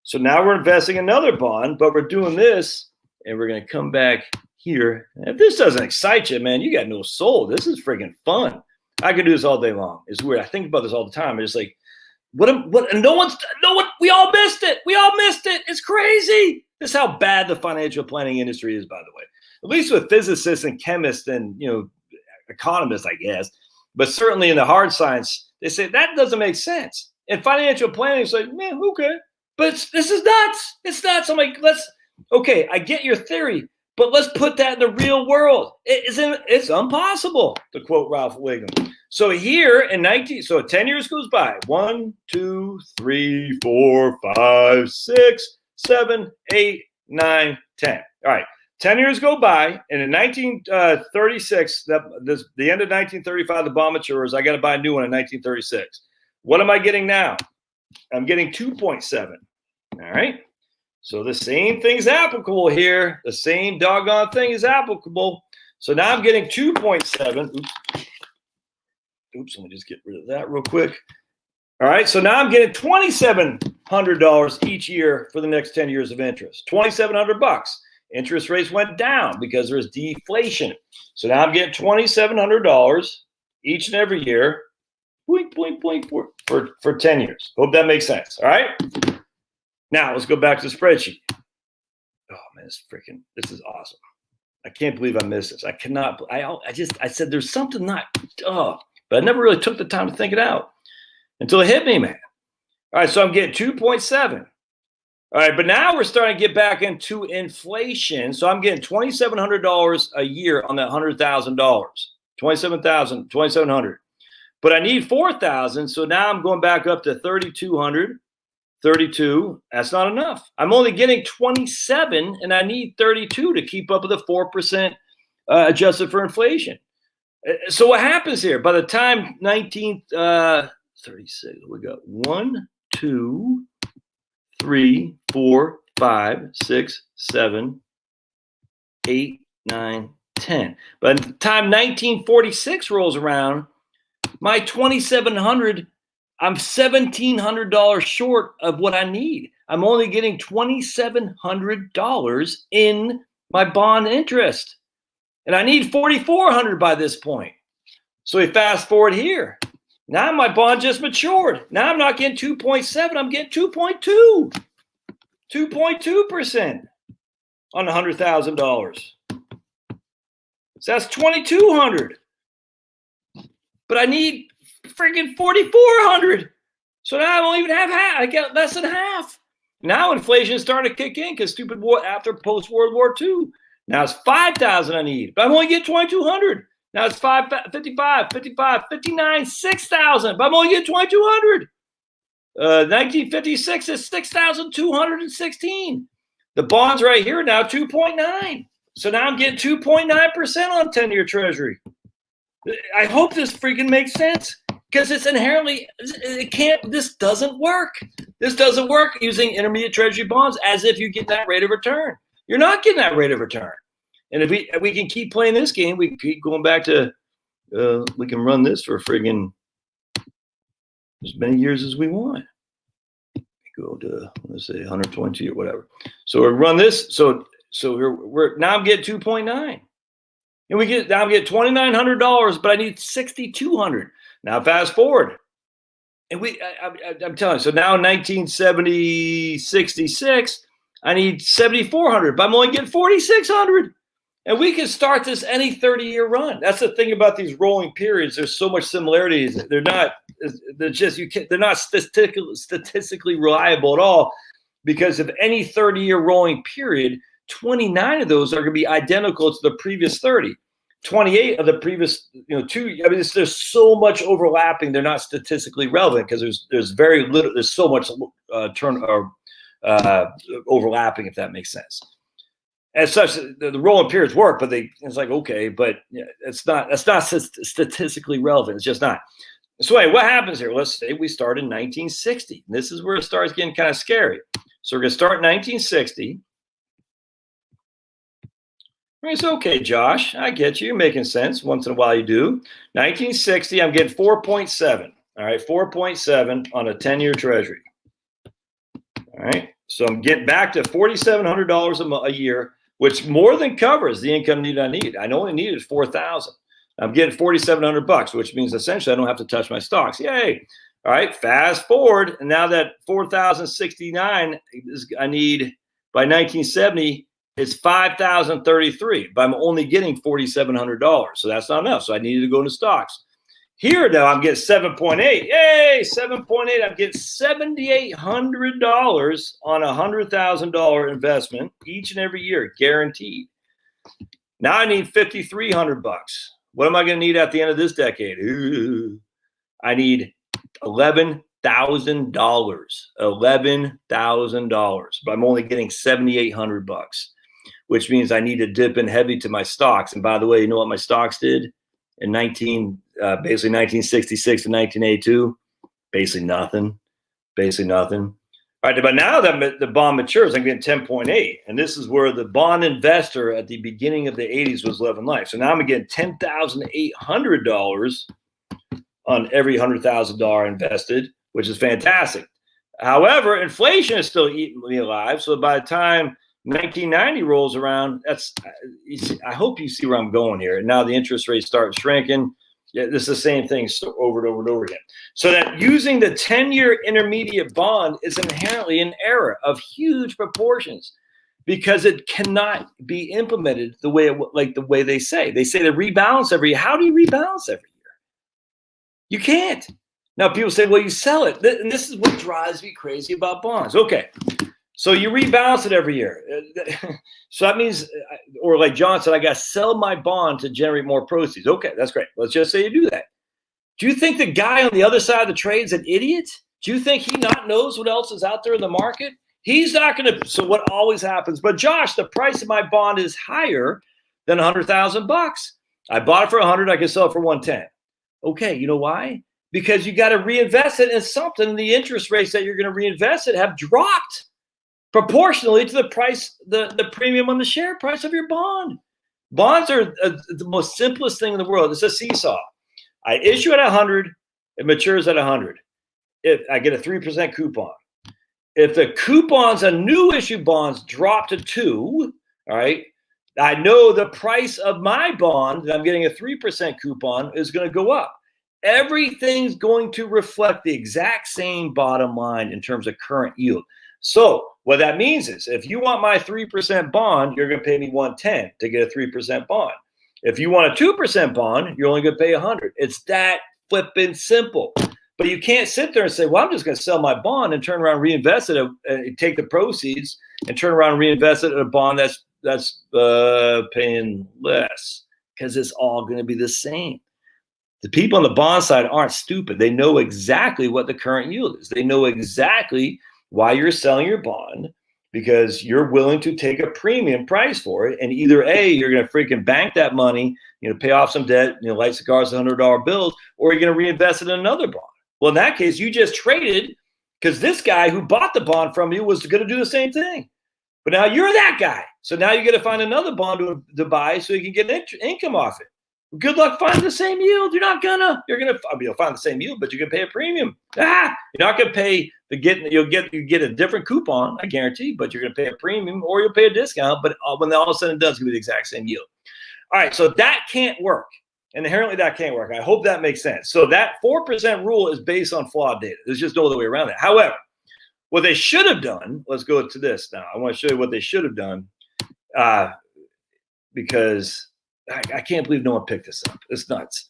So now we're investing another bond, but we're doing this and we're going to come back here. If this doesn't excite you, man, you got no soul. This is freaking fun. I could do this all day long. It's weird. I think about this all the time. It's like, we all missed it. We all missed it. It's crazy. This is how bad the financial planning industry is, by the way. At least with physicists and chemists and economists, I guess. But certainly in the hard science, they say that doesn't make sense. In financial planning, it's like, man, okay. But this is nuts. It's nuts. I'm like, okay, I get your theory, but let's put that in the real world. It's impossible, to quote Ralph Wiggum. So here in 10 years goes by. 1, 2, 3, 4, 5, 6, 7, 8, 9, 10. All right. 10 years go by, and in 1936, the end of 1935, the bond matures. I got to buy a new one in 1936. What am I getting now? I'm getting 2.7. All right. So the same thing's applicable here. The same doggone thing is applicable. So now I'm getting 2.7. Oops, let me just get rid of that real quick. All right, so now I'm getting $2,700 each year for the next 10 years of interest. $2,700. Interest rates went down because there's deflation. So now I'm getting $2,700 each and every year, for 10 years. Hope that makes sense. All right. Now let's go back to the spreadsheet. Oh man, this is awesome. I can't believe I missed this. I cannot. I said there's something not. But I never really took the time to think it out until it hit me, man. All right, so I'm getting 2.7. All right, but now we're starting to get back into inflation. So I'm getting $2,700 a year on that $100,000. $27,700. But I need $4,000, so now I'm going back up to $3,200. 32. That's not enough. I'm only getting 27, and I need 32 to keep up with the 4% adjusted for inflation. So what happens here? By the time 36, we got 1, 2, 3, 4, 5, 6, 7, 8, 9, 10. By the time 1946 rolls around, my 2,700 I'm $1,700 short of what I need. I'm only getting $2,700 in my bond interest. And I need $4,400 by this point. So we fast forward here. Now my bond just matured. Now I'm not getting 2.7, I'm getting 2.2. 2.2% on $100,000. So that's $2,200. But I need freaking $4,400. So now I don't even have half. I get less than half. Now inflation is starting to kick in because stupid war after post World War II. Now it's $5,000 I need, but I'm only getting $2,200. Now it's 55, 59, $6,000, but I'm only getting $2,200. 1956 is 6,216. The bonds right here now 2.9. So now I'm getting 2.9% on 10-year Treasury. I hope this freaking makes sense because it's inherently, it can't, this doesn't work. This doesn't work using intermediate Treasury bonds as if you get that rate of return. You're not getting that rate of return. And if we can keep playing this game, we keep going back to, we can run this for friggin' as many years as we want. Go to, let's say 120 or whatever. So we run this. So we're now I'm getting 2.9. And now I'm getting $2,900, but I need $6,200. Now fast forward. And I'm telling you, so now in 1966, I need $7,400, but I'm only getting $4,600. And we can start this any 30-year run. That's the thing about these rolling periods. There's so much similarities. They're not statistically reliable at all, because of any 30-year rolling period, 29 of those are going to be identical to the previous 30. 28 of the previous, 2. I mean, there's so much overlapping. They're not statistically relevant because there's very little. There's so much overlapping, if that makes sense. As such, the rolling periods work, but it's like, okay, but that's not statistically relevant. It's just not. So anyway, what happens here? Let's say we start in 1960. This is where it starts getting kind of scary. So we're going to start in 1960. It's okay, Josh. I get you. You're making sense. Once in a while you do. 1960, I'm getting 4.7. All right, 4.7 on a 10-year Treasury. All right, so I'm getting back to $4,700 a year, which more than covers the income need I need. I only needed $4,000. I'm getting $4,700, which means essentially I don't have to touch my stocks. Yay! All right, fast forward, and now that 4,069 I need by 1970 is 5,033, but I'm only getting $4,700, so that's not enough. So I needed to go into stocks. Here now I'm getting 7.8. Yay, 7.8. I'm getting $7,800 on a $100,000 investment each and every year, guaranteed. Now I need $5,300. What am I going to need at the end of this decade? Ooh, I need $11,000. $11,000, but I'm only getting $7,800, which means I need to dip in heavy to my stocks. And by the way, you know what my stocks did in basically 1966 to 1982? Basically nothing. All right, but now that the bond matures, I'm getting 10.8, and this is where the bond investor at the beginning of the 80s was living life. So now I'm getting $10,800 on every $100,000 invested, which is fantastic. However, inflation is still eating me alive. So by the time 1990 rolls around, I hope you see where I'm going here. And now the interest rates start shrinking. Yeah, this is the same thing over and over and over again. So that using the 10-year intermediate bond is inherently an error of huge proportions, because it cannot be implemented the way they say. They say to rebalance every year. How do you rebalance every year? You can't. Now people say, well, you sell it. And this is what drives me crazy about bonds. Okay. So you rebalance it every year. So that means, or like John said, I got to sell my bond to generate more proceeds. Okay, that's great. Let's just say you do that. Do you think the guy on the other side of the trade is an idiot? Do you think he not knows what else is out there in the market? He's not going to. So what always happens? But Josh, the price of my bond is higher than $100,000. I bought it for 100. I can sell it for 110. Okay, you know why? Because you got to reinvest it in something. The interest rates that you're going to reinvest it have dropped proportionally to the price, the premium on the share price of your bond. Bonds are the most simplest thing in the world. It's a seesaw. I issue at 100, it matures at 100. if I get a 3% coupon. If the coupons on new issue bonds drop to 2, all right, I know the price of my bond that I'm getting a 3% coupon is going to go up. Everything's going to reflect the exact same bottom line in terms of current yield. So what that means is if you want my 3% bond, you're going to pay me 110 to get a 3% bond. If you want a 2% bond, you're only going to pay 100. It's that flipping simple. But you can't sit there and say, well, I'm just going to sell my bond and turn around and reinvest it, and take the proceeds and turn around and reinvest it in a bond that's paying less, because it's all going to be the same. The people on the bond side aren't stupid. They know exactly what the current yield is. They know exactly why you're selling your bond, because you're willing to take a premium price for it. And either A, you're going to freaking bank that money, pay off some debt, light cigars, $100 bills, or you're going to reinvest it in another bond. Well, in that case, you just traded because this guy who bought the bond from you was going to do the same thing. But now you're that guy. So now you got to find another bond to buy so you can get income off it. Good luck finding the same yield. You're going to find the same yield, but you're going to pay a premium. You're not going to pay you get a different coupon, I guarantee, but you're going to pay a premium or you'll pay a discount. But when all of a sudden it does, give you the exact same yield. All right. So that can't work. Inherently, that can't work. I hope that makes sense. So that 4% rule is based on flawed data. There's just no other way around it. However, what they should have done, let's go to this now. I want to show you what they should have done, because I can't believe no one picked this up. It's nuts.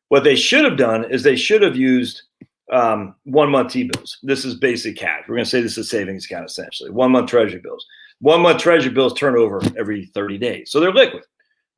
What they should have done is they should have used 1 month T-bills. This is basic cash. We're going to say this is savings account, essentially. 1 month Treasury bills. 1 month Treasury bills turn over every 30 days. So they're liquid.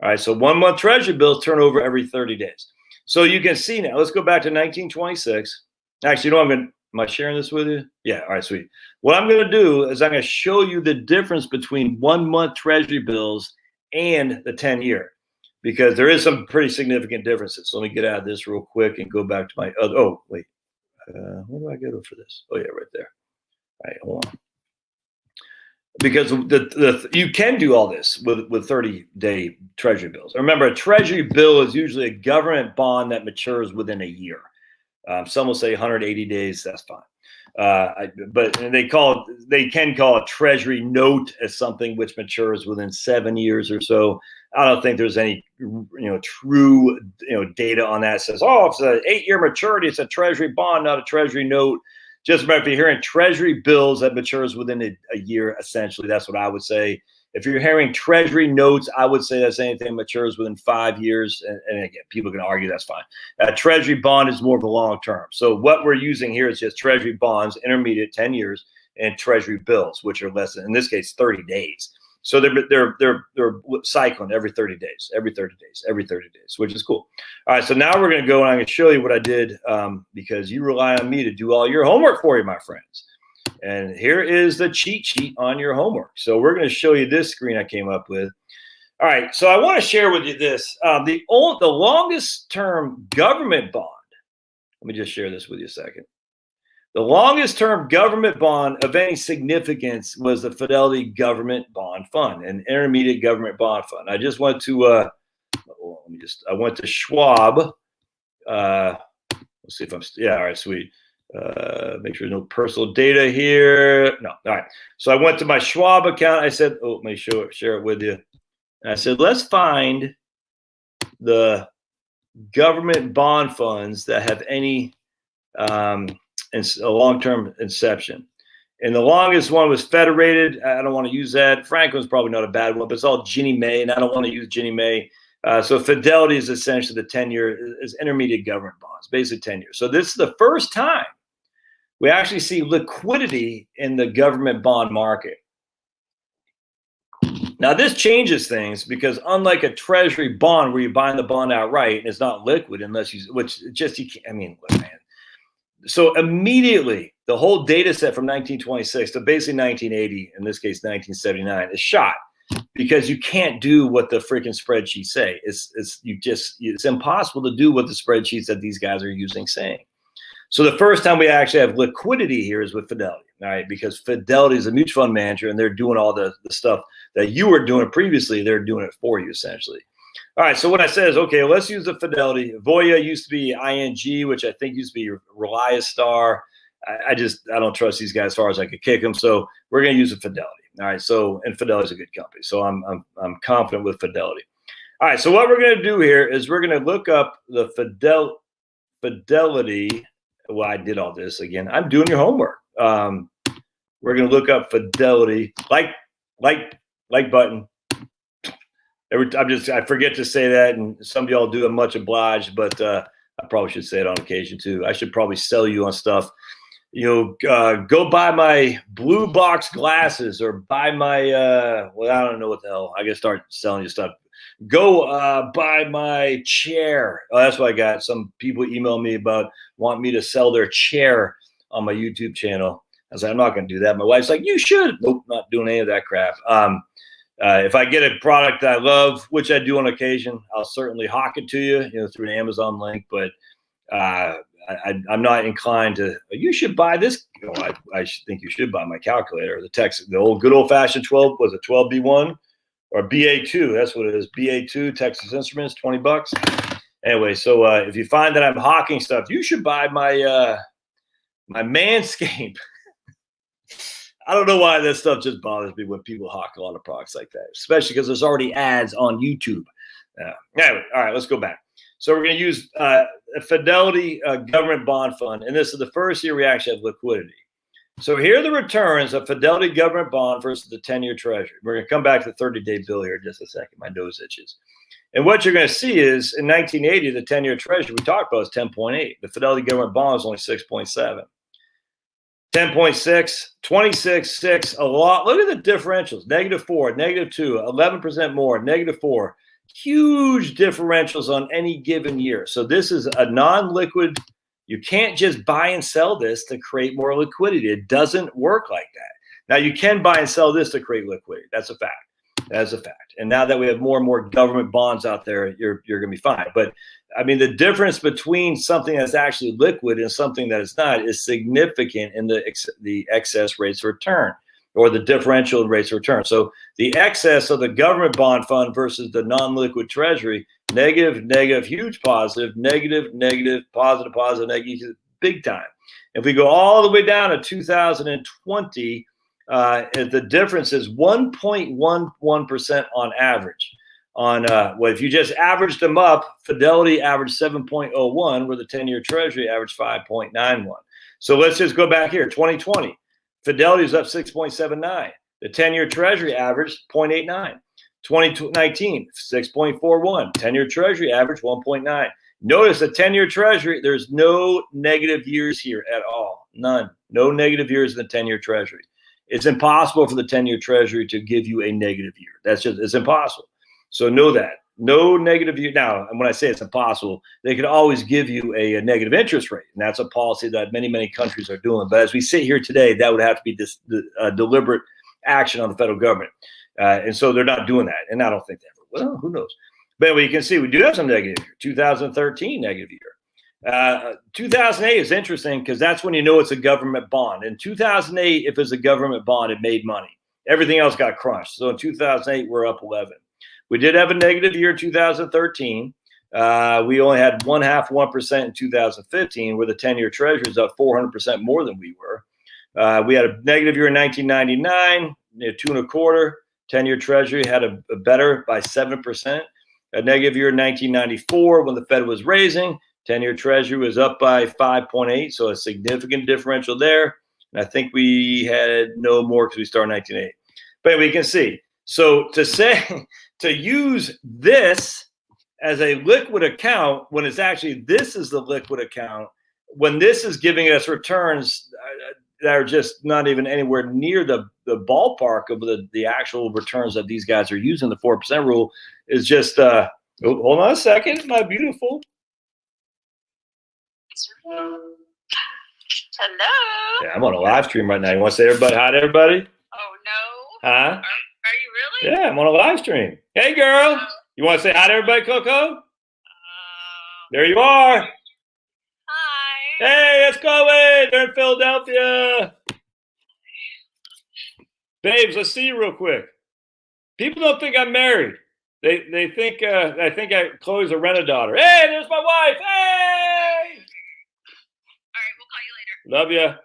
All right, so 1 month Treasury bills turn over every 30 days. So you can see now, let's go back to 1926. Actually, am I sharing this with you? Yeah, all right, sweet. What I'm going to do is I'm going to show you the difference between 1 month Treasury bills and the 10-year, because there is some pretty significant differences. So let me get out of this real quick and go back to my other, where do I go for this? Oh, yeah, right there. All right, hold on. Because you can do all this with 30-day Treasury bills. Remember, a Treasury bill is usually a government bond that matures within a year. Some will say 180 days. That's fine. But they can call a Treasury note as something which matures within 7 years or so. I don't think there's any true data on that. It says, oh, if it's an 8-year maturity, it's a Treasury bond, not a Treasury note. Just remember, if you're hearing Treasury bills that matures within a year, essentially, that's what I would say. If you're hearing Treasury notes, I would say that's anything that matures within 5 years. And again, people can argue that's fine. Treasury bond is more of a long term. So what we're using here is just Treasury bonds, intermediate 10 years, and Treasury bills, which are less than, in this case, 30 days. So they're cycling every 30 days, every 30 days, which is cool. All right, so now we're going to go and I'm going to show you what I did, because you rely on me to do all your homework for you, my friends. And here is the cheat sheet on your homework. So we're going to show you this screen I came up with. All right, so I want to share with you this. The longest term government bond. Let me just share this with you a second. The longest term government bond of any significance was the Fidelity Government Bond Fund, an intermediate government bond fund. I just went to, I went to Schwab. Let's see if all right, sweet. Make sure there's no personal data here. No, all right. So I went to my Schwab account. I said, let me share it with you. And I said, let's find the government bond funds that have any a long-term inception. And the longest one was Federated. I don't want to use that. Franklin's probably not a bad one, but it's all Ginnie Mae, and I don't want to use Ginnie Mae. So Fidelity is essentially the 10-year is intermediate government bonds, basically 10 years. So this is the first time we actually see liquidity in the government bond market. Now this changes things, because unlike a Treasury bond where you're buying the bond outright and it's not liquid unless you can't. I mean, look, man. So immediately, the whole data set from 1926 to basically 1980, in this case 1979, is shot, because you can't do what the freaking spreadsheets say. It's impossible to do what the spreadsheets that these guys are using saying. So the first time we actually have liquidity here is with Fidelity, all right? Because Fidelity is a mutual fund manager, and they're doing all the stuff that you were doing previously. They're doing it for you, essentially. All right, so what I said is, okay, let's use the Fidelity. Voya used to be ING, which I think used to be Relias Star. I don't trust these guys as far as I could kick them. So we're going to use a Fidelity. All right. So, and Fidelity's a good company. So I'm confident with Fidelity. All right. So what we're going to do here is we're going to look up the Fidelity. Well, I did all this again. I'm doing your homework. We're going to look up Fidelity, like button. I forget to say that, and some of y'all do. I'm much obliged, but I probably should say it on occasion too. I should probably sell you on stuff. You know, go buy my blue box glasses, or buy my well, I don't know what the hell. I gotta start selling you stuff. Go buy my chair. Oh, that's what I got. Some people email me about want me to sell their chair on my YouTube channel. I was like, I'm not going to do that. My wife's like, you should. Nope, not doing any of that crap. If I get a product that I love, which I do on occasion, I'll certainly hawk it to you, through an Amazon link. But I'm not inclined to. You should buy this. I think you should buy my calculator. The old good old fashioned 12 was a 12B1 or BA2. That's what it is. BA2 Texas Instruments, $20. Anyway, so if you find that I'm hawking stuff, you should buy my my Manscaped. I don't know why that stuff just bothers me when people hawk a lot of products like that, especially because there's already ads on YouTube. Anyway, all right, let's go back. So we're going to use a Fidelity government bond fund, and this is the first year we actually have liquidity. So here are the returns of Fidelity government bond versus the 10-year Treasury. We're going to come back to the 30-day bill here in just a second. My nose itches. And what you're going to see is in 1980, the 10-year Treasury we talked about was 10.8. The Fidelity government bond was only 6.7. 10.6, 26.6, a lot. Look at the differentials. -4, -2, 11% more, -4. Huge differentials on any given year. So this is a non-liquid. You can't just buy and sell this to create more liquidity. It doesn't work like that. Now, you can buy and sell this to create liquidity. That's a fact. That's a fact. And now that we have more and more government bonds out there, you're going to be fine. But I mean, the difference between something that's actually liquid and something that is not is significant in the excess rates of return, or the differential rates of return. So the excess of the government bond fund versus the non-liquid Treasury, negative, negative, huge positive, negative, negative, positive, positive, negative, big time. If we go all the way down to 2020, the difference is 1.11% on average. Well, if you just averaged them up, Fidelity averaged 7.01, where the 10-year Treasury averaged 5.91. So let's just go back here. 2020, Fidelity is up 6.79. The 10-year Treasury averaged 0.89. 2019, 6.41. 10-year Treasury averaged 1.9. Notice the 10-year Treasury, there's no negative years here at all. None. No negative years in the 10-year Treasury. It's impossible for the 10-year Treasury to give you a negative year. It's impossible. So know that. No negative year. Now, when I say it's impossible, they could always give you a negative interest rate. And that's a policy that many, many countries are doing. But as we sit here today, that would have to be this deliberate action on the federal government. And so they're not doing that. And I don't think they ever will. Who knows? But anyway, you can see we do have some negative year. 2013, negative year. 2008 is interesting because that's when you know it's a government bond. In 2008, if it's a government bond, it made money. Everything else got crushed. So in 2008, we're up 11. We did have a negative year 2013. We only had 1% in 2015, where the 10-year Treasury is up 400% more than we were. We had a negative year in 1999, 2.25. 10-year Treasury had a better by 7%. A negative year in 1994 when the Fed was raising. 10-year Treasury was up by 5.8, so a significant differential there. And I think we had no more because we started in 1980. But we can see. So to use this as a liquid account when it's actually this is the liquid account, when this is giving us returns that are just not even anywhere near the ballpark of the actual returns that these guys are using, the 4% rule is just hold on a second, my beautiful. Hello. Yeah, I'm on a live stream right now. You want to say hi to everybody? Oh no. Huh? Are you really? Yeah, I'm on a live stream. Hey, girl. You want to say hi to everybody, Coco? There you are. Hi. Hey, it's Chloe. They're in Philadelphia. Babes, let's see you real quick. People don't think I'm married. They think I think Chloe's a rent-a-daughter. Hey, there's my wife. Hey. All right, we'll call you later. Love ya.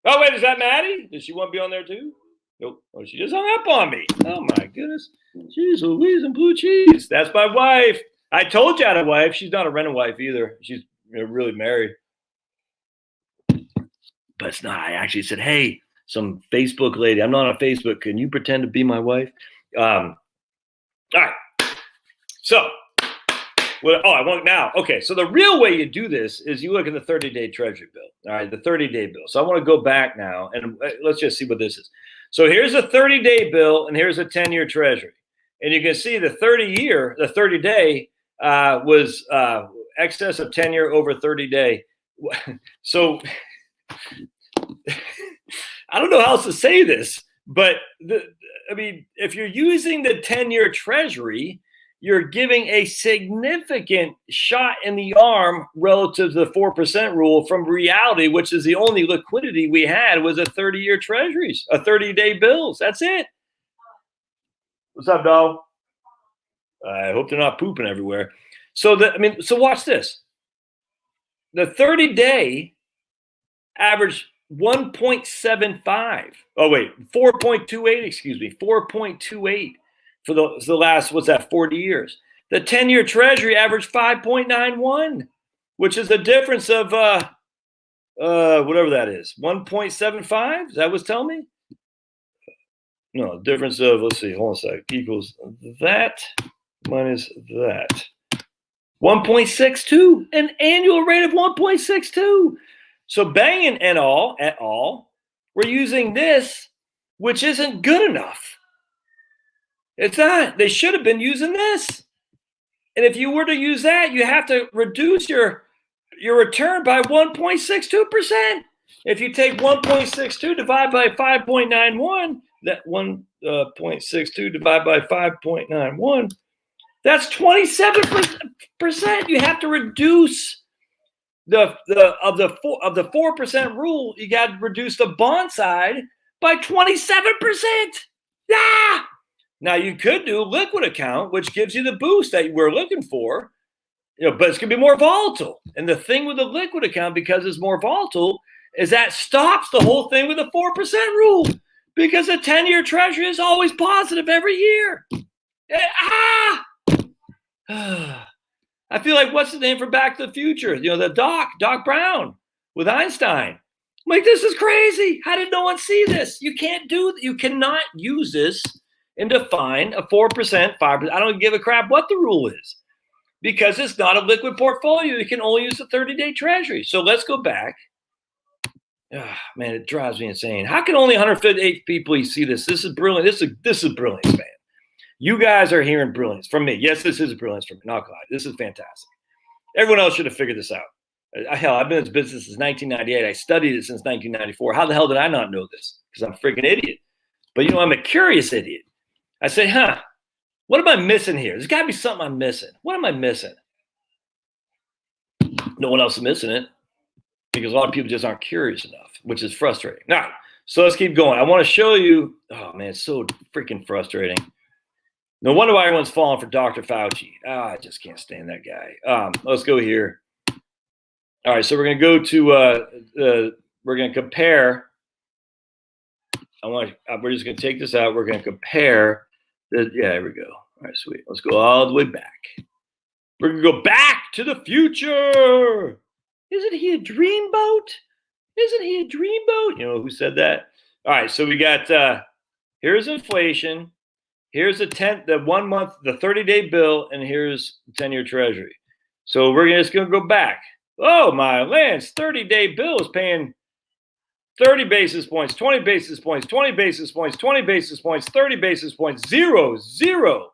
Oh, wait, is that Maddie? Does she want to be on there too? Nope. Oh, she just hung up on me. Oh, my goodness. Jeez Louise and blue cheese. That's my wife. I told you I had a wife. She's not a rental wife either. She's really married. But it's not. I actually said, hey, some Facebook lady, I'm not on Facebook. Can you pretend to be my wife? All right. So, I want now. Okay, so the real way you do this is you look at the 30-day Treasury bill. All right, the 30-day bill. So I want to go back now, and let's just see what this is. So here's a 30-day bill, and here's a 10-year Treasury. And you can see the 30-day was excess of 10-year over 30-day. So I don't know how else to say this, but if you're using the 10-year Treasury, you're giving a significant shot in the arm relative to the 4% rule from reality, which is the only liquidity we had was a 30-year Treasuries, a 30-day bills. That's it. What's up, dog? I hope they're not pooping everywhere. So watch this. The 30-day average 1.75. Oh, wait, 4.28, excuse me, 4.28 for the last, 40 years. The 10-year Treasury averaged 5.91, which is the difference of whatever that is, 1.75? Is that what's telling me? No, difference of, let's see, hold on a sec, equals that minus that. 1.62, an annual rate of 1.62. So banging at all, we're using this, which isn't good enough. It's not. They should have been using this. And if you were to use that, you have to reduce your return by 1.62%. If you take 1.62 divided by 5.91, that 1.62 divided by 5.91, that's 27%. You have to reduce the 4% rule. You got to reduce the bond side by 27%. Yeah. Now you could do a liquid account, which gives you the boost that we're looking for, but it's going to be more volatile. And the thing with the liquid account, because it's more volatile, is that stops the whole thing with the 4% rule, because the 10-year Treasury is always positive every year. I feel like, what's the name for Back to the Future? The Doc Brown with Einstein. I'm like, this is crazy. How did no one see this? You cannot use this and define a 4%, 5%. I don't give a crap what the rule is, because it's not a liquid portfolio. You can only use the 30-day Treasury. So let's go back. Man, it drives me insane. How can only 158 people see this? This is brilliant. This is brilliance, man. You guys are hearing brilliance from me. Yes, this is brilliance from me. Not gonna lie. This is fantastic. Everyone else should have figured this out. Hell, I've been in this business since 1998. I studied it since 1994. How the hell did I not know this? Because I'm a freaking idiot. But I'm a curious idiot. I say, what am I missing here? There's got to be something I'm missing. What am I missing? No one else is missing it, because a lot of people just aren't curious enough, which is frustrating. Now, so let's keep going. I want to show you. Oh, man, it's so freaking frustrating. No wonder why everyone's falling for Dr. Fauci. I just can't stand that guy. Let's go here. All right, so we're going to go to, we're going to compare. We're just going to take this out. We're going to compare. There we go. All right, sweet. Let's go all the way back. We're going to go back to the future. Isn't he a dreamboat? Isn't he a dreamboat? You know who said that? All right, so we got, here's inflation. Here's the 1 month, the 30-day bill, and here's the 10-year Treasury. So we're just going to go back. Oh, my lands, 30-day bill is paying 30 basis points, 20 basis points, 20 basis points, 20 basis points, 30 basis points, 0, 0.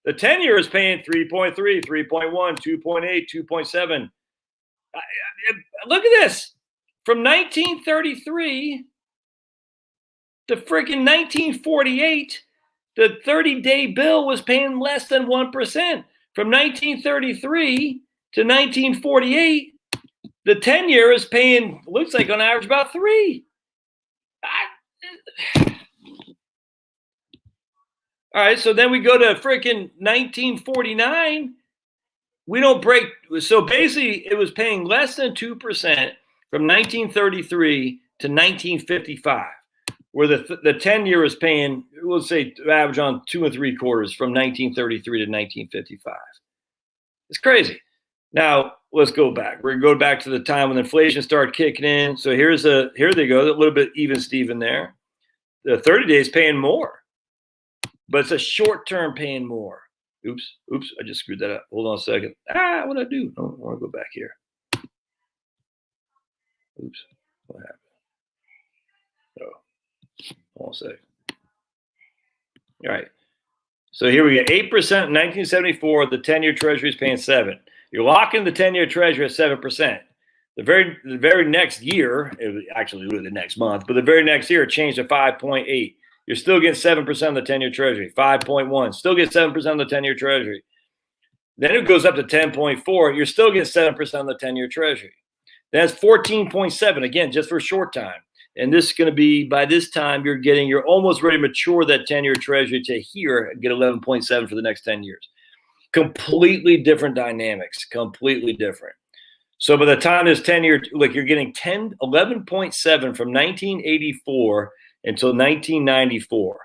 The 10-year is paying 3.3, 3.1, 2.8, 2.7. Look at this. From 1933 to freaking 1948, the 30-day bill was paying less than 1%. From 1933 to 1948, the 10-year is paying, looks like on average, about 3. All right, so then we go to freaking 1949. We don't break. So basically, it was paying less than 2% from 1933 to 1955, where the 10-year is paying, we'll say, average on 2 3/4 from 1933 to 1955. It's crazy. Now let's go back. We're gonna go back to the time when inflation started kicking in. So here they go, a little bit even Steven there. The 30 days paying more, but it's a short term paying more. Oops, I just screwed that up. Hold on a second. What did I do? I want to go back here. Oops, what happened? Oh, hold on a second. All right. So here we get 8% in 1974. The 10-year Treasury is paying 7%. You're locking the 10-year Treasury at 7%. The very next year, actually really the next month, but the very next year it changed to 5.8. You're still getting 7% on the 10-year Treasury. 5.1. Still get 7% on the 10-year Treasury. Then it goes up to 10.4. You're still getting 7% on the 10-year Treasury. That's 14.7 again, just for a short time. And this is going to be, by this time, you're almost ready to mature that 10-year Treasury to here and get 11.7 for the next 10 years. Completely different dynamics, completely different. So by the time this 10-year, like you're getting 11.7 from 1984 until 1994.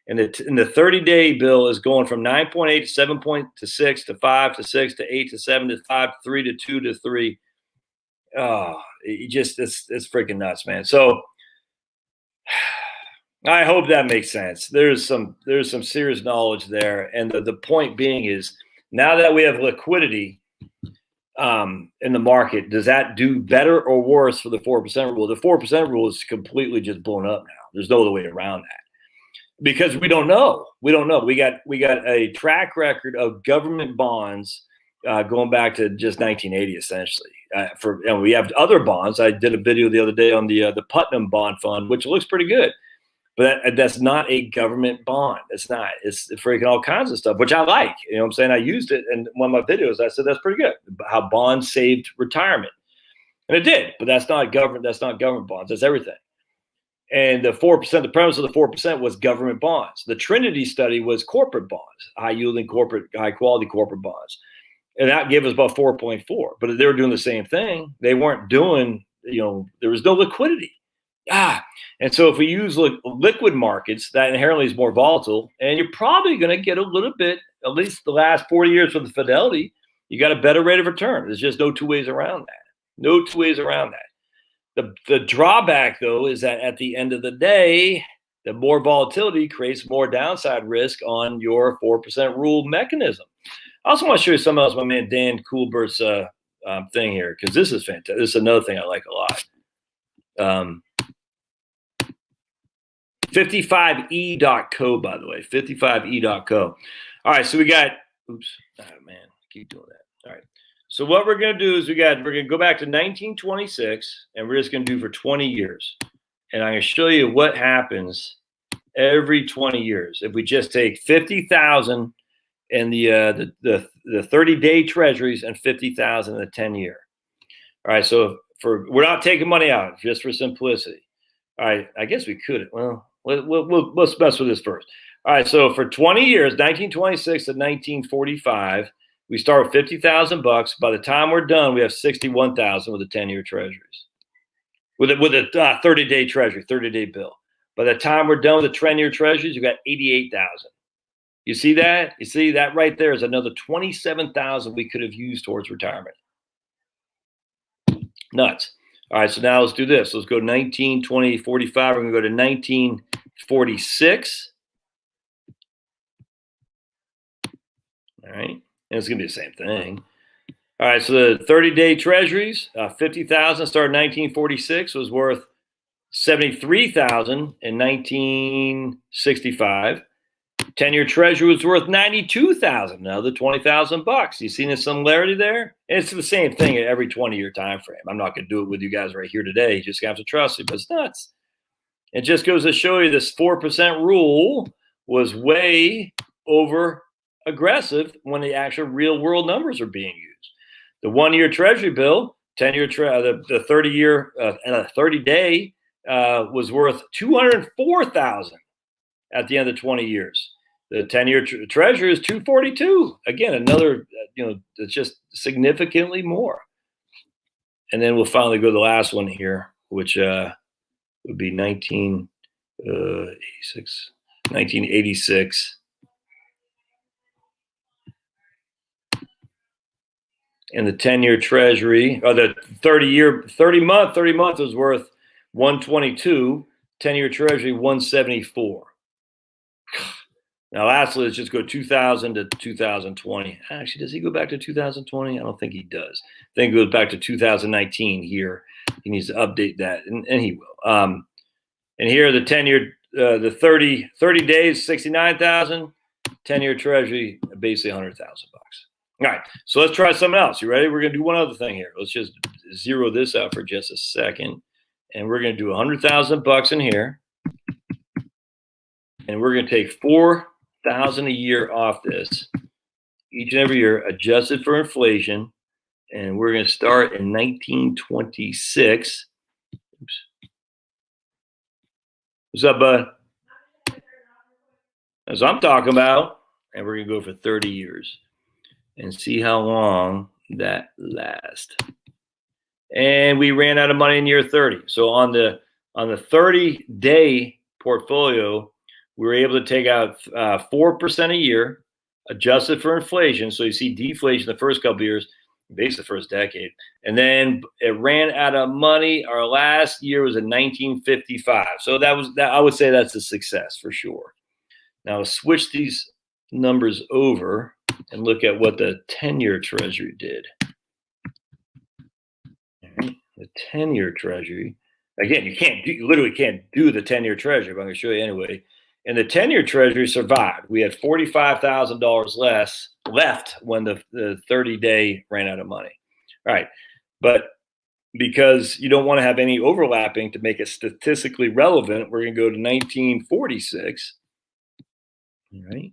And the 30-day bill is going from 9.8 to 7 to 6 to 5 to 6 to 8 to 7 to 5 to 3 to 2 to 3. Oh, it's freaking nuts, man. So I hope that makes sense. There's some serious knowledge there. And the point being is, now that we have liquidity in the market, does that do better or worse for the 4% rule? The 4% rule is completely just blown up now. There's no other way around that. Because we don't know. We got a track record of government bonds going back to just 1980, essentially. And we have other bonds. I did a video the other day on the Putnam Bond Fund, which looks pretty good. But that's not a government bond. It's not. It's freaking all kinds of stuff, which I like. You know what I'm saying? I used it in one of my videos. I said that's pretty good. How bonds saved retirement, and it did. But that's not government. That's not government bonds. That's everything. And the 4%. The premise of the 4% was government bonds. The Trinity Study was corporate bonds, high yielding corporate, high quality corporate bonds, and that gave us about 4.4. But they were doing the same thing. They weren't doing. There was no liquidity. And so if we use liquid markets, that inherently is more volatile, and you're probably going to get a little bit, at least the last 40 years with the Fidelity, you got a better rate of return. There's just no two ways around that. No two ways around that. The drawback, though, is that at the end of the day, the more volatility creates more downside risk on your 4% rule mechanism. I also want to show you something else, my man Dan Coolbert's thing here, because this is fantastic. This is another thing I like a lot. 55e.co, by the way, 55e.co. All right, so we got, keep doing that. All right, so what we're going to do is we're going to go back to 1926, and we're just going to do for 20 years. And I'm going to show you what happens every 20 years. If we just take 50,000 in the 30-day treasuries and 50,000 in the 10-year. All right, so we're not taking money out, just for simplicity. All right, I guess we could. Well, let's mess with this first. All right, so for 20 years, 1926 to 1945, we start with $50,000. By the time we're done, we have 61,000 with the 10-year treasuries, with a 30-day treasury, 30-day bill. By the time we're done with the 10-year treasuries, you got 88,000. You see that? You see that right there is another 27,000 we could have used towards retirement. Nuts. All right, so now let's do this. Let's go 19, 20, 45. We're going to go to 1946. All right, and it's going to be the same thing. All right, so the 30-day treasuries, 50,000 started in 1946, was worth 73,000 in 1965. 10-year treasury was worth 92,000, another $20,000. You seen the similarity there? And it's the same thing at every 20-year time frame. I'm not going to do it with you guys right here today. You just have to trust me, but it's nuts. It just goes to show you this 4% rule was way over aggressive when the actual real world numbers are being used. The 1-year treasury bill, 10-year, the 30-year and a 30-day was worth 204,000 at the end of 20 years. The 10-year treasury is 242. Again, another, it's just significantly more. And then we'll finally go to the last one here, which would be 1986. And the 10-year Treasury, or the 30 month was worth 122. 10-year Treasury 174. Now, lastly, let's just go 2000 to 2020. Actually, does he go back to 2020? I don't think he does. I think he goes back to 2019 here. He needs to update that, and he will. And here, the 10-year, the 30 days, 69,000. 10-year Treasury, basically 100,000 bucks. All right, so let's try something else. You ready? We're going to do one other thing here. Let's just zero this out for just a second. And we're going to do 100,000 bucks in here. And we're going to take 4,000 a year off this each and every year, adjusted for inflation. And we're going to start in 1926. Oops. What's up, bud? That's what I'm talking about. And we're going to go for 30 years and see how long that lasts. And we ran out of money in year 30. So on the 30-day portfolio, we were able to take out 4% a year, adjusted for inflation. So you see deflation the first couple of years, basically the first decade. And then it ran out of money. Our last year was in 1955. So I would say that's a success for sure. Now let's switch these numbers over and look at what the 10-year Treasury did. All right, the 10-year Treasury. Again, you literally can't do the 10-year Treasury, but I'm going to show you anyway. And the 10-year Treasury survived. We had $45,000 less left when the 30-day ran out of money. All right, but because you don't want to have any overlapping to make it statistically relevant, we're going to go to 1946. All right.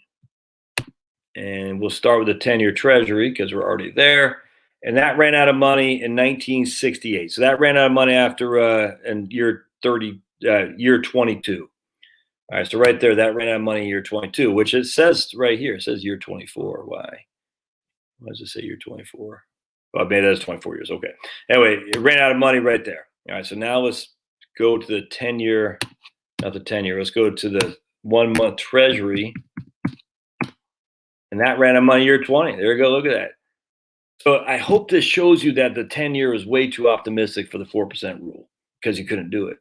And we'll start with the 10-year Treasury because we're already there. And that ran out of money in 1968. So that ran out of money after in year 22. All right, so right there, that ran out of money in year 22, which it says right here. It says year 24. Why does it say year 24? Well, maybe that's 24 years. Okay. Anyway, it ran out of money right there. All right, so now let's go to the 10-year, not the 10-year. Let's go to the 1-month Treasury. And that ran out of money year 20. There you go. Look at that. So I hope this shows you that the 10-year is way too optimistic for the 4% rule because you couldn't do it.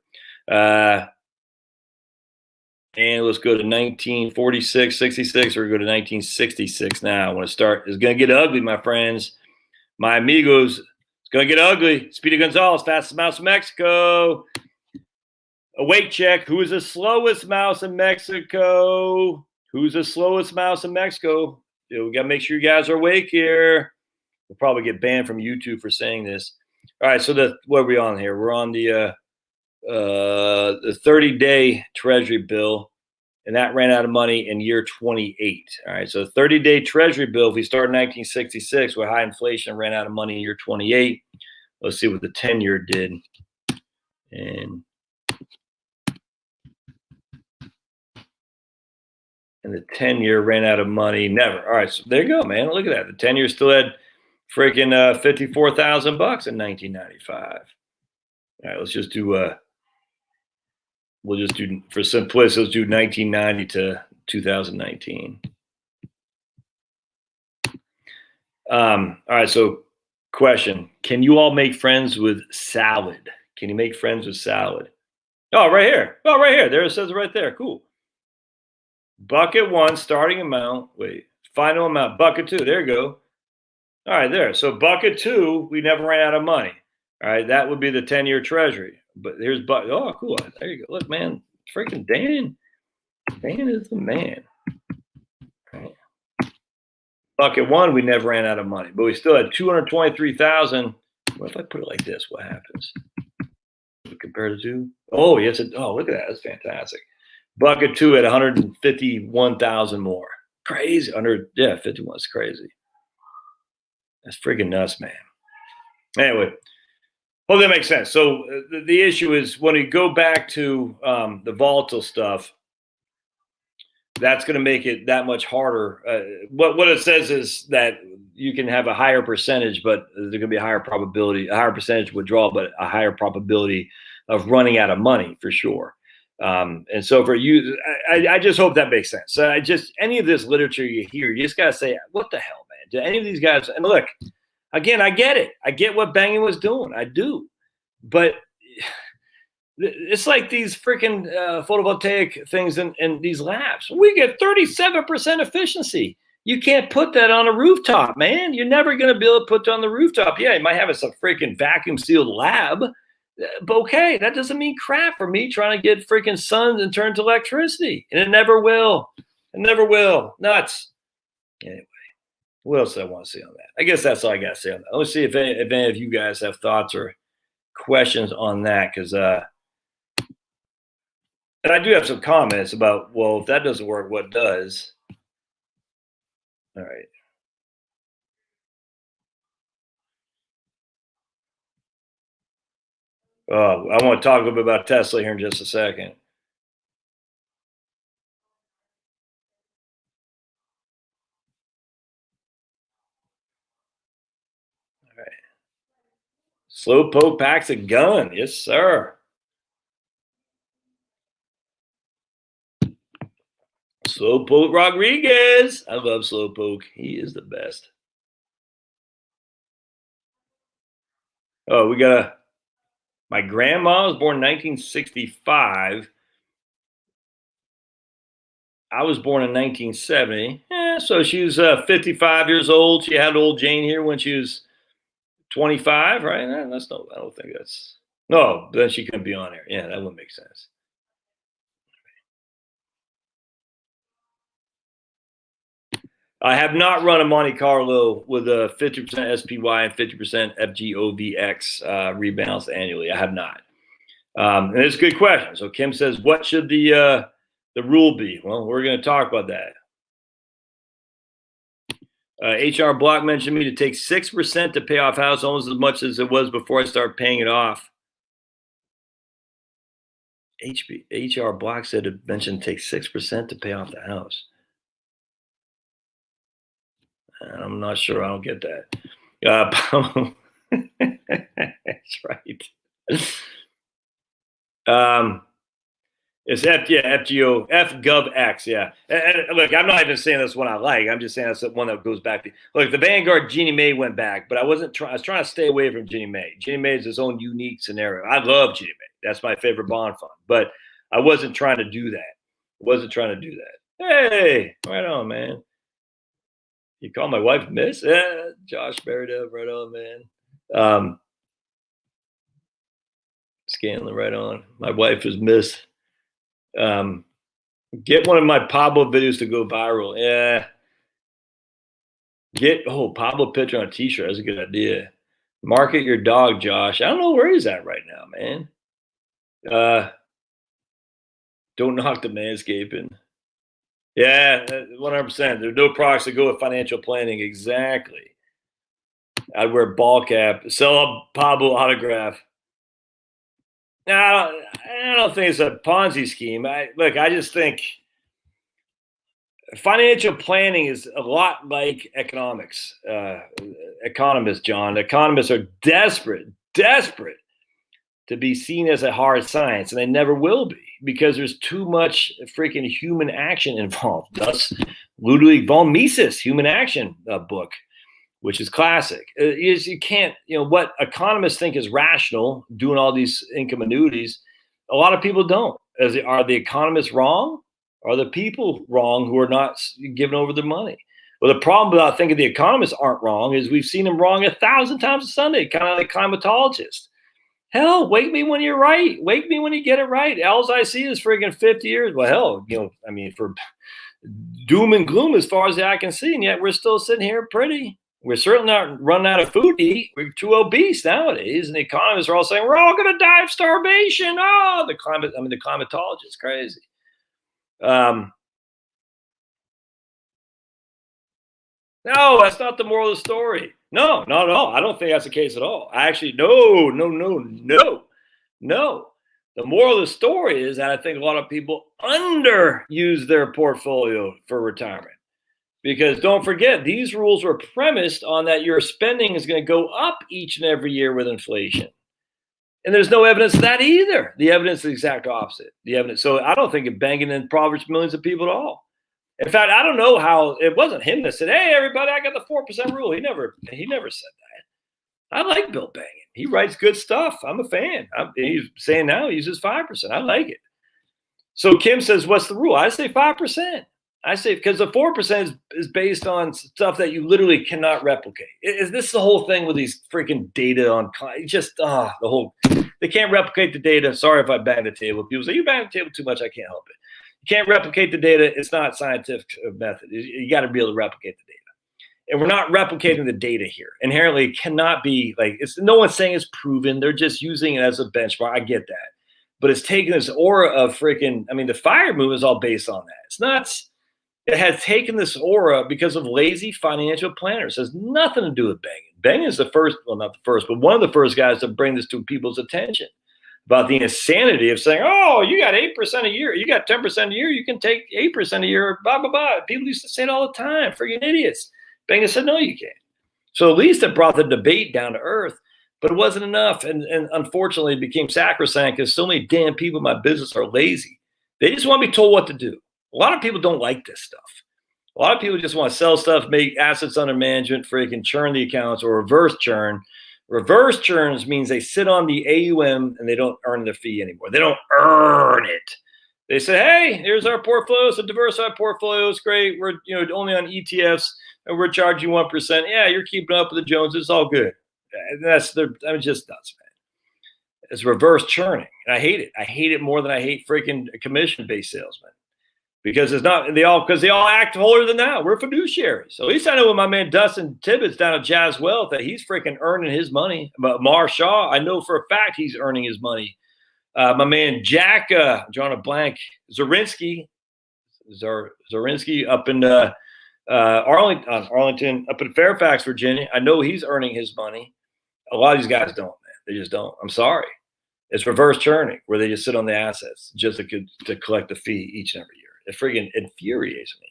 And let's go to 1946, 66, or go to 1966 now. I want to start. It's going to get ugly, my friends. My amigos, it's going to get ugly. Speedy Gonzalez, fastest mouse in Mexico. A weight check. Who is the slowest mouse in Mexico? Who's the slowest mouse in Mexico? We got to make sure you guys are awake here. We'll probably get banned from YouTube for saying this. All right, so what are we on here? We're on the 30-day Treasury bill, and that ran out of money in year 28. All right, so the 30-day Treasury bill, if we start in 1966 with high inflation, ran out of money in year 28. Let's see what the 10-year did. And the 10-year ran out of money. Never. All right, so there you go, man. Look at that. The 10-year still had freaking $54,000 in 1995. All right, let's just do. We'll just do for simplicity. Let's do 1990 to 2019. All right. So, question: can you all make friends with salad? Can you make friends with salad? Oh, right here. Oh, right here. There it says right there. Cool. Bucket 1, starting amount. Wait, final amount. Bucket 2. There you go. All right, there. So bucket 2, we never ran out of money. All right, that would be the 10-year Treasury. But here's bucket. Oh, cool. There you go. Look, man, freaking Dan. Dan is the man. All right. Bucket 1, we never ran out of money, but we still had $223,000. What if I put it like this? What happens? Compared to? Oh, yes. Oh, look at that. That's fantastic. Bucket 2 at 151,000 more. Crazy. 51 is crazy. That's freaking nuts, man. Anyway, well, that makes sense. So the issue is when we go back to the volatile stuff, that's going to make it that much harder. What it says is that you can have a higher percentage, but there's going to be a higher probability, a higher percentage withdrawal, but a higher probability of running out of money for sure. And so for you, I just hope that makes sense. So any of this literature you hear, you just got to say, what the hell, man? Do any of these guys, and look, again, I get it. I get what Banging was doing. I do. But it's like these freaking photovoltaic things in these labs. We get 37% efficiency. You can't put that on a rooftop, man. You're never going to be able to put that on the rooftop. Yeah, you might have some freaking vacuum sealed lab. But okay, that doesn't mean crap for me trying to get freaking suns and turn to electricity. And it never will. It never will. Nuts. Anyway, what else do I want to say on that? I guess that's all I got to say on that. Let's see if any of you guys have thoughts or questions on that. Because, and I do have some comments about, well, if that doesn't work, what does? All right. Oh, I want to talk a little bit about Tesla here in just a second. All right. Slowpoke packs a gun. Yes, sir. Slowpoke Rodriguez. I love Slowpoke. He is the best. Oh, we got my grandma was born in 1965. I was born in 1970. So she was 55 years old. She had old Jane here when she was 25, right? That's no, I don't think that's, no, then she couldn't be on here. Yeah, that wouldn't make sense. I have not run a Monte Carlo with a 50% SPY and 50% FGOVX rebalance annually. I have not. And it's a good question. So Kim says, what should the rule be? Well, we're going to talk about that. HR Block mentioned me to take 6% to pay off house almost as much as it was before I start paying it off. HR Block said it mentioned take 6% to pay off the house. I'm not sure. I don't get that. That's right. It's FGOVX, yeah. And look, I'm not even saying this one I like. I'm just saying that's the one that goes back to. Look, the Vanguard Ginnie Mae went back, but I was trying to stay away from Ginnie Mae. Ginnie Mae is its own unique scenario. I love Ginnie Mae. That's my favorite bond fund, but I wasn't trying to do that. Hey, right on, man. You call my wife Miss? Yeah, Josh Meredith, right on, man. Scanlon, right on. My wife is Miss. Get one of my Pablo videos to go viral. Yeah. Get Pablo picture on a t-shirt. That's a good idea. Market your dog, Josh. I don't know where he's at right now, man. Don't knock the manscaping. Yeah, 100%. There's no products that go with financial planning. Exactly. I'd wear a ball cap. Sell a Pablo autograph. No, I don't think it's a Ponzi scheme. I just think financial planning is a lot like economics. Economists, John. Economists are desperate to be seen as a hard science, and they never will be because there's too much freaking human action involved. Thus, Ludwig von Mises' Human Action book, which is classic. You can't, what economists think is rational, doing all these income annuities, a lot of people don't. Are the economists wrong? Are the people wrong who are not giving over their money? Well, the problem about thinking the economists aren't wrong is we've seen them wrong 1,000 times a Sunday, kind of like climatologists. Hell, wake me when you're right. Wake me when you get it right. All I see is friggin' 50 years. Well, hell, for doom and gloom as far as the eye can see, and yet we're still sitting here pretty. We're certainly not running out of food to eat. We're too obese nowadays, and the economists are all saying we're all going to die of starvation. Oh, the climatologist, crazy. No, that's not the moral of the story. No, not at all. I don't think that's the case at all. Actually, no. The moral of the story is that I think a lot of people underuse their portfolio for retirement. Because don't forget, these rules were premised on that your spending is going to go up each and every year with inflation. And there's no evidence of that either. The evidence is the exact opposite. The evidence. So I don't think it banging impoverished millions of people at all. In fact, I don't know how it wasn't him that said, "Hey, everybody, I got the 4% rule." He never said that. I like Bill Bangin. He writes good stuff. I'm a fan. He's saying now he uses 5%. I like it. So Kim says, "What's the rule?" I say 5%. I say because the 4% is based on stuff that you literally cannot replicate. Is this the whole thing with these freaking data on just the whole? They can't replicate the data. Sorry if I bang the table. People say you bang the table too much. I can't help it. You can't replicate the data. It's not a scientific method. You got to be able to replicate the data. And we're not replicating the data here. Inherently, it cannot be like no one's saying it's proven. They're just using it as a benchmark. I get that. But it's taking this aura of freaking, the FIRE movement is all based on that. It's not, it has taken this aura because of lazy financial planners. It has nothing to do with Bangin. Bangin is the first, well, not the first, but one of the first guys to bring this to people's attention. About the insanity of saying, "Oh, you got 8% a year, you got 10% a year, you can take 8% a year, blah, blah, blah." People used to say it all the time, freaking idiots. Bangin said, "No, you can't." So at least it brought the debate down to earth, but it wasn't enough. And unfortunately, it became sacrosanct because so many damn people in my business are lazy. They just want to be told what to do. A lot of people don't like this stuff. A lot of people just want to sell stuff, make assets under management, freaking churn the accounts or reverse churn. Reverse churns means they sit on the AUM and they don't earn the fee anymore. They don't earn it. They say, "Hey, here's our portfolio. It's a diversified portfolio. It's great. We're only on ETFs and we're charging 1%. Yeah, you're keeping up with the Joneses. It's all good." And that's just nuts, man. It's reverse churning, and I hate it. I hate it more than I hate freaking commission-based salesmen. Because they all act holier than thou. We're fiduciaries. So at least I know when my man Dustin Tibbetts down at Jazz Wealth that he's freaking earning his money. But Mar Shaw, I know for a fact he's earning his money. My man Jack, drawing a blank, Zarinsky up in Arlington, up in Fairfax, Virginia. I know he's earning his money. A lot of these guys don't, man. They just don't. I'm sorry. It's reverse churning where they just sit on the assets just to collect the fee each and every year. It friggin' infuriates me.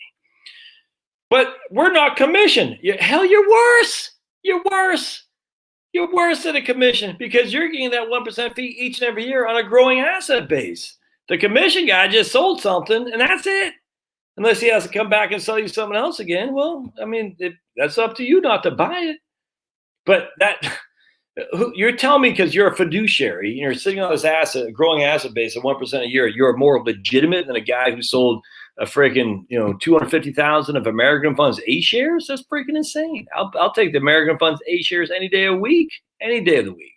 But we're not commissioned. Hell, you're worse. You're worse. You're worse than a commission because you're getting that 1% fee each and every year on a growing asset base. The commission guy just sold something, and that's it. Unless he has to come back and sell you something else again. Well, that's up to you not to buy it. But you're telling me because you're a fiduciary and you're sitting on this asset, growing asset base of 1% a year, you're more legitimate than a guy who sold a freaking 250,000 of American Funds A shares? That's freaking insane. I'll take the American Funds A shares any day of the week, any day of the week.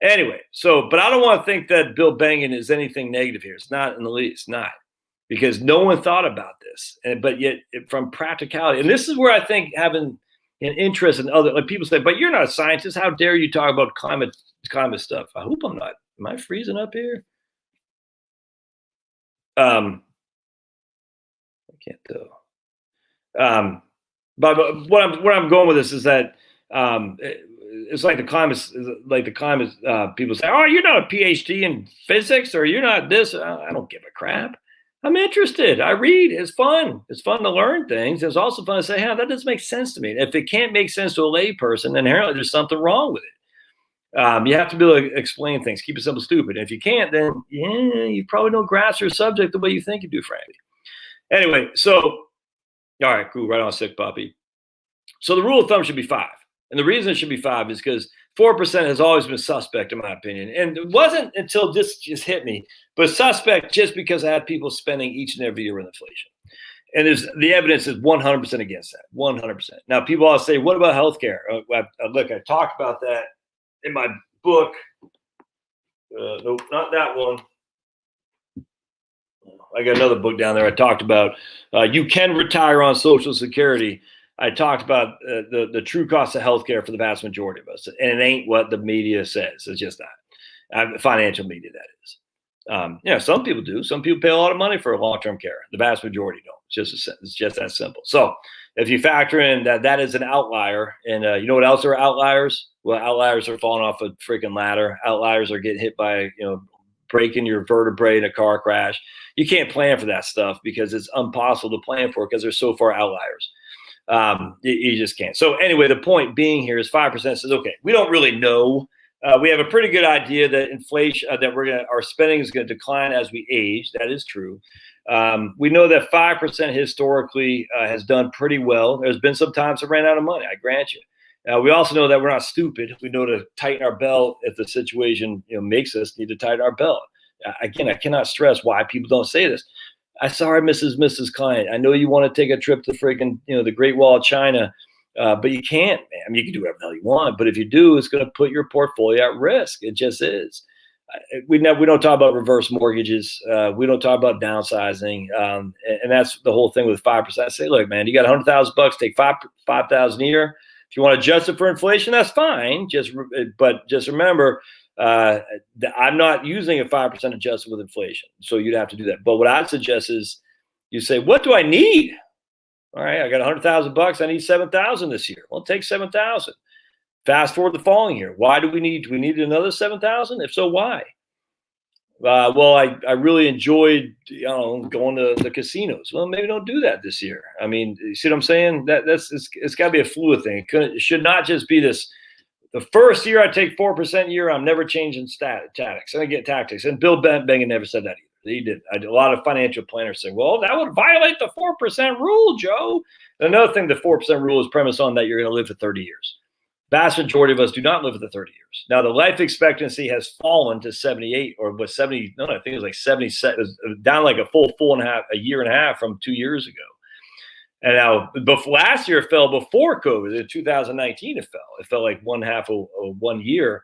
Anyway, but I don't want to think that Bill Bangin is anything negative here. It's not in the least, not because no one thought about this, but yet from practicality, and this is where I think having an interest in other, like people say, "But you're not a scientist. How dare you talk about climate stuff?" I hope I'm not. Am I freezing up here? I can't tell. But what I'm going with this is that it's like the climate. People say, "Oh, you're not a PhD in physics, or you're not this." I don't give a crap. I'm interested. I read. It's fun. It's fun to learn things. It's also fun to say, "Hey, that doesn't make sense to me." If it can't make sense to a layperson, then inherently there's something wrong with it. You have to be able to explain things. Keep it simple, stupid. And if you can't, then you probably don't grasp your subject the way you think you do, frankly. Anyway, all right, cool. Right on, sick puppy. So the rule of thumb should be 5. And the reason it should be 5 is because 4% has always been suspect, in my opinion. And it wasn't until this just hit me, but suspect just because I had people spending each and every year with inflation. And the evidence is 100% against that, 100%. Now, people always say, "What about healthcare?" Look, I talked about that in my book. Nope, not that one. I got another book down there. I talked about you can retire on Social Security. I talked about the true cost of healthcare for the vast majority of us, and it ain't what the media says. It's just that financial media, that is. Some people do. Some people pay a lot of money for long-term care. The vast majority don't. It's just that simple. So if you factor in that is an outlier, and you know what else are outliers? Well, outliers are falling off a freaking ladder. Outliers are getting hit by breaking your vertebrae in a car crash. You can't plan for that stuff because it's impossible to plan for because there's so far outliers. You just can't. So anyway, the point being here is 5% says, okay, we don't really know we have a pretty good idea that inflation, our spending is going to decline as we age. That is true. We know that 5% historically has done pretty well. There's been some times it ran out of money, I grant you. We also know that we're not stupid. We know to tighten our belt if the situation makes us need to tighten our belt. Again, I cannot stress why people don't say this. I'm sorry, Mrs. Client. I know you want to take a trip to freaking the Great Wall of China, but you can't, man. I mean, you can do whatever the hell you want, but if you do, it's going to put your portfolio at risk. It just is. We don't talk about reverse mortgages. We don't talk about downsizing, and that's the whole thing with 5%. I say, look, man, you got $100,000, take $5,000 a year. If you want to adjust it for inflation, that's fine. But just remember, I'm not using a 5% adjustment with inflation, so you'd have to do that. But what I'd suggest is you say, what do I need? All right, I got $100,000. I need $7,000 this year. Well, take $7,000. Fast forward the following year. Why do we need another $7,000? If so, why? Well, I really enjoyed going to the casinos. Well, maybe don't do that this year. I mean, you see what I'm saying? It's got to be a fluid thing. It should not just be this. The first year I take 4% a year, I'm never changing tactics. And I get tactics. And Bill Bengen never said that either. He did. A lot of financial planners say, well, that would violate the 4% rule, Joe. And another thing, the 4% rule is premised on that you're going to live for 30 years. Vast majority of us do not live for the 30 years. Now, the life expectancy has fallen to 78 or was 70. No, I think it was like 77. It was down like a a year and a half from 2 years ago. And now, last year it fell before COVID. In 2019, it fell. It fell like 1 year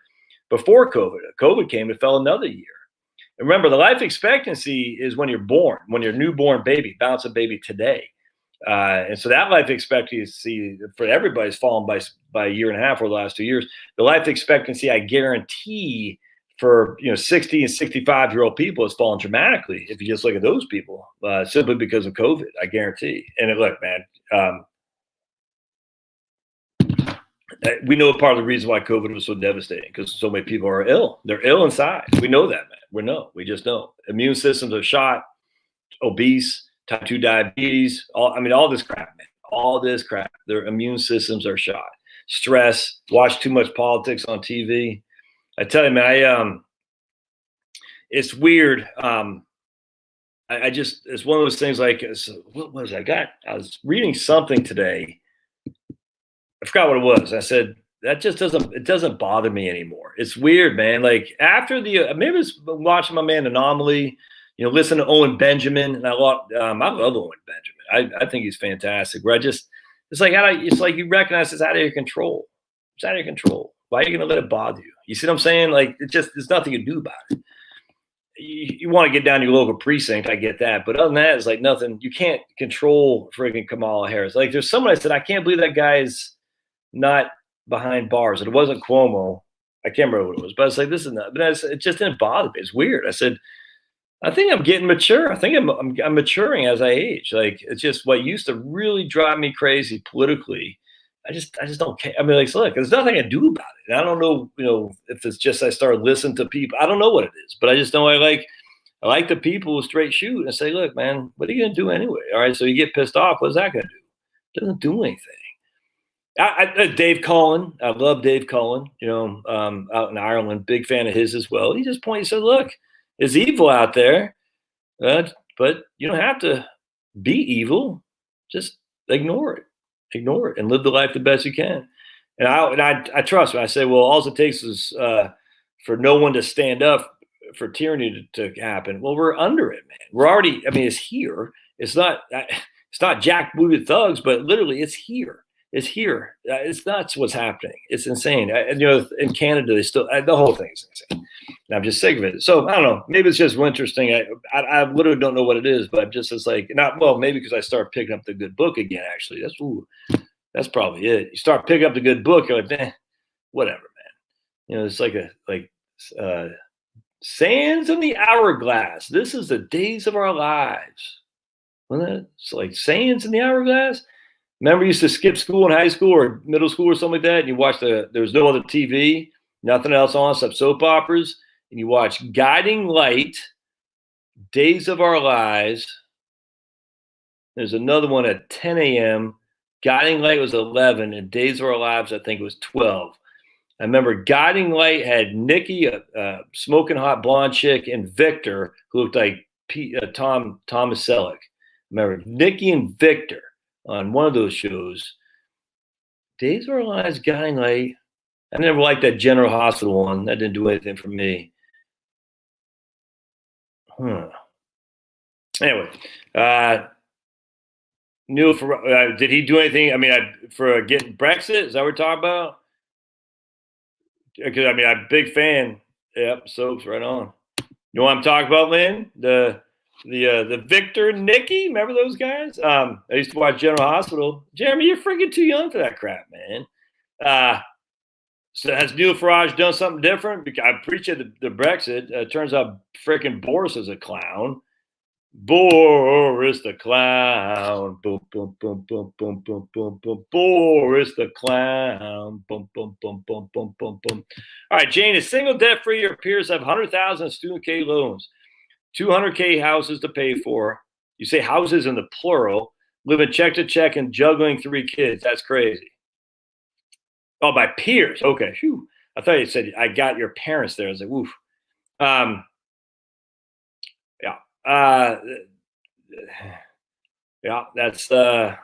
before COVID. COVID came, it fell another year. And remember, the life expectancy is when you're born, when you're a newborn baby, bouncing baby today. And so that life expectancy for everybody has fallen by a year and a half over the last 2 years. The life expectancy, I guarantee, for 60 and 65-year-old people has fallen dramatically if you just look at those people, simply because of COVID, I guarantee. And look, man, we know part of the reason why COVID was so devastating because so many people are ill. They're ill inside. We know that, man. We just know. Immune systems are shot, obese, type 2 diabetes, all this crap, man. All this crap. Their immune systems are shot. Stress, watch too much politics on TV. I tell you, man, it's weird. It's one of those things like, what was I got? I was reading something today. I forgot what it was. I said, it doesn't bother me anymore. It's weird, man. Like maybe I was watching my man Anomaly, listen to Owen Benjamin, and I love Owen Benjamin. I think he's fantastic. Where it's like you recognize it's out of your control. It's out of your control. Why are you going to let it bother you? You see what I'm saying? Like there's nothing you can do about it. You want to get down to your local precinct, I get that, but other than that, it's like nothing. You can't control friggin' Kamala Harris. Like there's someone I said, I can't believe that guy is not behind bars. And it wasn't Cuomo. I can't remember what it was, but it's like this is not. But it just didn't bother me. It's weird. I said, I think I'm getting mature. I think I'm maturing as I age. Like it's just what used to really drive me crazy politically. I just don't care. I mean, like, look, there's nothing I do about it. And I don't know, if it's just I started listening to people. I don't know what it is, but I just know I like the people who straight shoot and say, look, man, what are you gonna do anyway? All right, so you get pissed off. What's that gonna do? It doesn't do anything. Dave Cullen, I love Dave Cullen. Out in Ireland, big fan of his as well. He just pointed, he said, look, there's evil out there, but you don't have to be evil. Just ignore it and live the life the best you can. And I trust when I say, well, all it takes is for no one to stand up for tyranny to happen. Well, we're under it, man. We're already, it's here. It's not jackbooted thugs, but literally it's here. It's here. It's nuts what's happening. It's insane. In Canada, they still, the whole thing is insane. And I'm just sick of it. So I don't know. Maybe it's just interesting. I literally don't know what it is, but it's like, maybe because I start picking up the good book again, actually. That's probably it. You start picking up the good book, you're like, whatever, man. It's like sands in the hourglass. This is the days of our lives. It's like sands in the hourglass. Remember, you used to skip school in high school or middle school or something like that, and you watch there was no other TV, nothing else on except soap operas, and you watch Guiding Light, Days of Our Lives. There's another one at 10 a.m. Guiding Light was 11, and Days of Our Lives, I think, was 12. I remember Guiding Light had Nikki, smoking hot blonde chick, and Victor, who looked like Thomas Selleck. I remember Nikki and Victor on one of those shows. Days of Our Lives, Guiding Light. I never liked that General Hospital one. That didn't do anything for me. Anyway, Neil, did he do anything? I mean, for getting Brexit? Is that what we're talking about? Because I mean, I'm a big fan. Yep, soaps right on. You know what I'm talking about, Lynn? The Victor and Nikki. Remember those guys? I used to watch General Hospital. Jeremy, you're freaking too young for that crap, man. So has Neil Farage done something different? Because I appreciate the Brexit. Turns out freaking Boris is a clown. Boris the clown. Boom, boom, boom, boom, boom, boom, boom, boom. Boris the clown. Boom, boom, boom, boom, boom, boom, boom. All right, Jane is single, debt-free. Her peers have 100,000 student K loans, 200K houses to pay for. You say houses in the plural. Living check to check and juggling 3 kids. That's crazy. Oh, by peers. Okay. Whew. I thought you said I got your parents there. I was like, woof. Yeah, that's the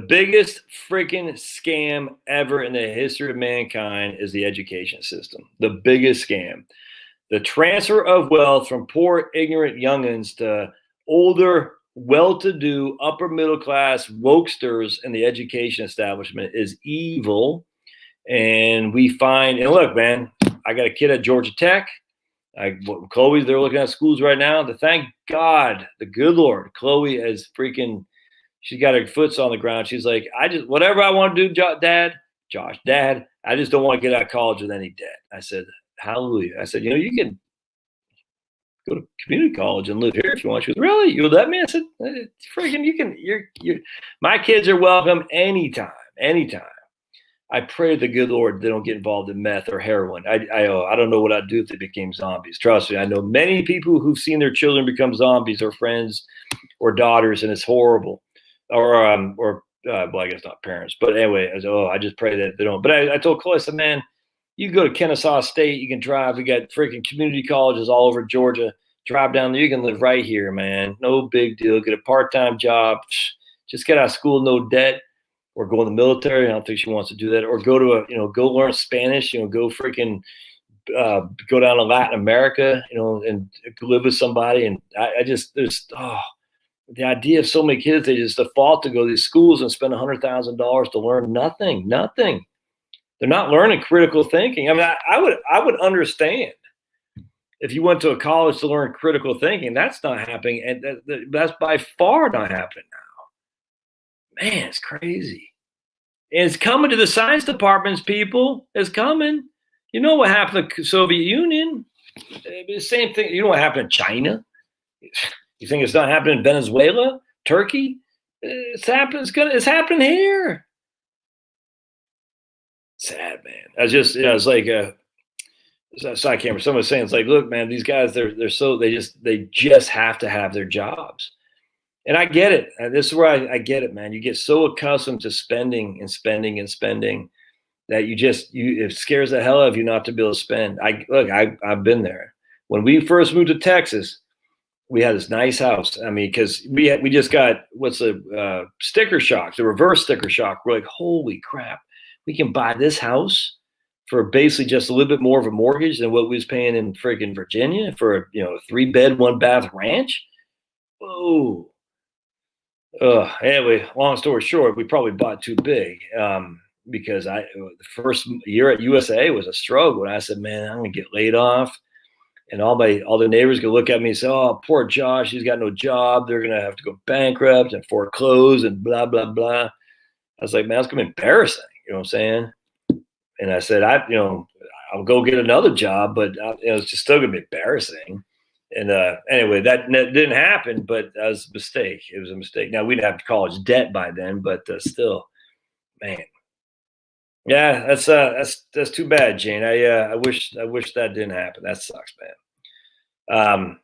biggest freaking scam ever in the history of mankind is the education system. The biggest scam. The transfer of wealth from poor, ignorant youngins to older, well-to-do, upper middle class wokesters in the education establishment is evil. And we find, and look, man, I got a kid at Georgia Tech. Chloe, they're looking at schools right now. To thank God, the good Lord, Chloe has she's got her foots on the ground. She's like, whatever I want to do, Dad, I just don't want to get out of college with any debt. I said, hallelujah. I said, you can go to community college and live here if you want. She was, really? You let me? I said, freaking, my kids are welcome anytime. I pray to the good Lord they don't get involved in meth or heroin. I don't know what I'd do if they became zombies. Trust me, I know many people who've seen their children become zombies or friends or daughters, and it's horrible. Or well, I guess not parents. But anyway, I just pray that they don't. But I told Chloe, I said, man, you can go to Kennesaw State. You can drive. We got freaking community colleges all over Georgia. Drive down there. You can live right here, man. No big deal. Get a part-time job. Just get out of school, no debt. Or go in the military. I don't think she wants to do that. Or go to go learn Spanish. Go freaking go down to Latin America. And live with somebody. And the idea of so many kids, they just default to go to these schools and spend $100,000 to learn nothing. They're not learning critical thinking. I mean, I would understand if you went to a college to learn critical thinking. That's not happening, and that's by far not happening now. Man, it's crazy. And it's coming to the science departments, people. It's coming. You know what happened to the Soviet Union? The same thing. You know what happened in China? You think it's not happening in Venezuela, Turkey? It's happening. It's happening here. Sad, man. I just, it's like side camera. Someone was saying, it's like, look, man, these guys, they just have to have their jobs. And I get it. This is where I get it, man. You get so accustomed to spending and spending and spending that it scares the hell out of you not to be able to spend. I've been there. When we first moved to Texas, we had this nice house. I mean, because we just got sticker shock, the reverse sticker shock. We're like, holy crap, we can buy this house for basically just a little bit more of a mortgage than what we was paying in freaking Virginia for a 3-bed, 1-bath ranch. Whoa. Anyway, long story short, we probably bought too big because the first year at USA was a struggle. And I said, man, I'm gonna get laid off, and all the neighbors could look at me and say, oh, poor Josh, he's got no job. They're gonna have to go bankrupt and foreclose and blah blah blah. I was like, man, it's gonna be embarrassing. You know what I'm saying? And I said, I'll go get another job, but it's just still gonna be embarrassing. And anyway, that didn't happen, but that was a mistake. It was a mistake. Now, we didn't have college debt by then, but still, man. Yeah, that's too bad, Jane. I wish that didn't happen. That sucks, man.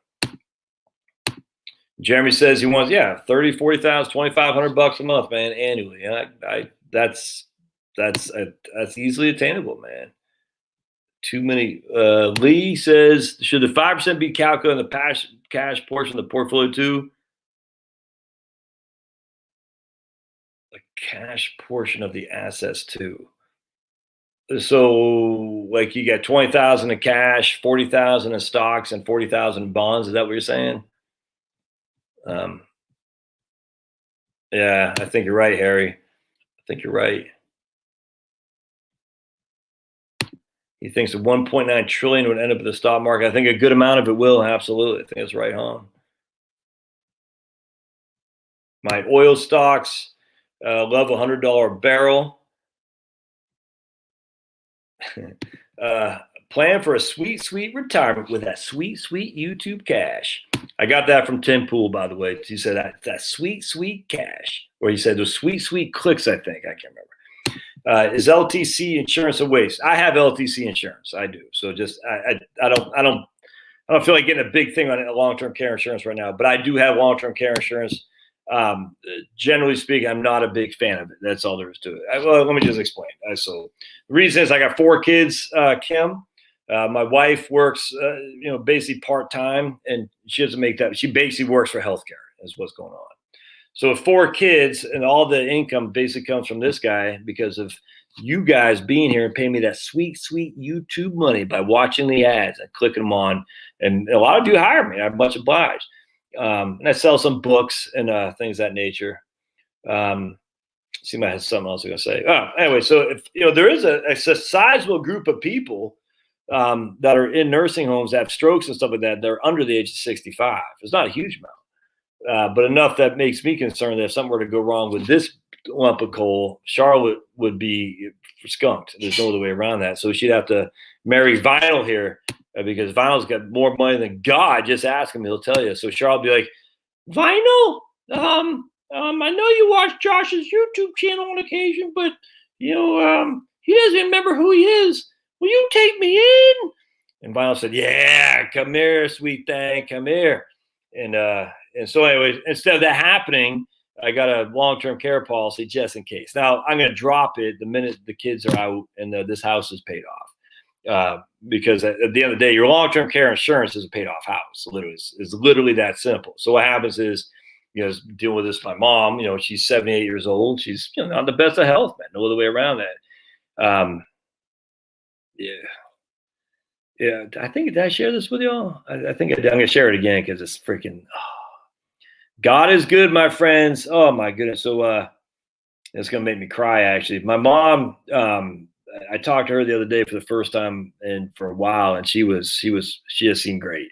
Jeremy says he wants, 30, 40,000, $2,500 a month, man, annually. That's that's easily attainable, man. Too many. Lee says, should the 5% be calculated on the cash portion of the portfolio too? The cash portion of the assets too. So, like, you got 20,000 in cash, 40,000 in stocks, and 40,000 in bonds. Is that what you're saying? Yeah, I think you're right, Harry. I think you're right. He thinks that 1.9 trillion would end up in the stock market. I think a good amount of it will. Absolutely, I think that's right, huh? My oil stocks love $100 a barrel. Plan for a sweet, sweet retirement with that sweet, sweet YouTube cash. I got that from Tim Pool, by the way. He said that sweet, sweet cash, or he said those sweet, sweet clicks. I think, I can't remember. Is LTC insurance a waste? I have LTC insurance. I do. So just I don't feel like getting a big thing on long-term care insurance right now, but I do have long-term care insurance. Generally speaking, I'm not a big fan of it. That's all there is to it. Well, let me just explain. So the reason is I got 4 kids, Kim. My wife works, basically part-time, and she doesn't make that. She basically works for healthcare is what's going on. So with 4 kids, and all the income basically comes from this guy because of you guys being here and paying me that sweet, sweet YouTube money by watching the ads and clicking them on. And a lot of you hire me. I'm much obliged. And I sell some books and things of that nature. See, I had something else I was going to say. Oh, anyway, so if there is a sizable group of people that are in nursing homes that have strokes and stuff like that, they're under the age of 65. It's not a huge amount, but enough that makes me concerned that if something were to go wrong with this lump of coal, Charlotte would be skunked. There's no other way around that. So she'd have to marry Vinyl here. Because Vinyl's got more money than God. Just ask him, he'll tell you. So Charlotte will be like, Vinyl, I know you watch Josh's YouTube channel on occasion, but he doesn't remember who he is. Will you take me in? And Vinyl said, yeah, come here, sweet thing, come here. And so anyway, instead of that happening, I got a long-term care policy just in case. Now I'm going to drop it the minute the kids are out and this house is paid off. Because at the end of the day, your long-term care insurance is a paid-off house. Literally, it's literally that simple. So what happens is, dealing with this, my mom, she's 78 years old. She's not the best of health, man. No other way around that. Yeah. I think, did I share this with y'all? I think I'm going to share it again because it's freaking. God is good, my friends. Oh my goodness. So it's going to make me cry. Actually, my mom. I talked to her the other day for the first time and for a while, and she just seemed great.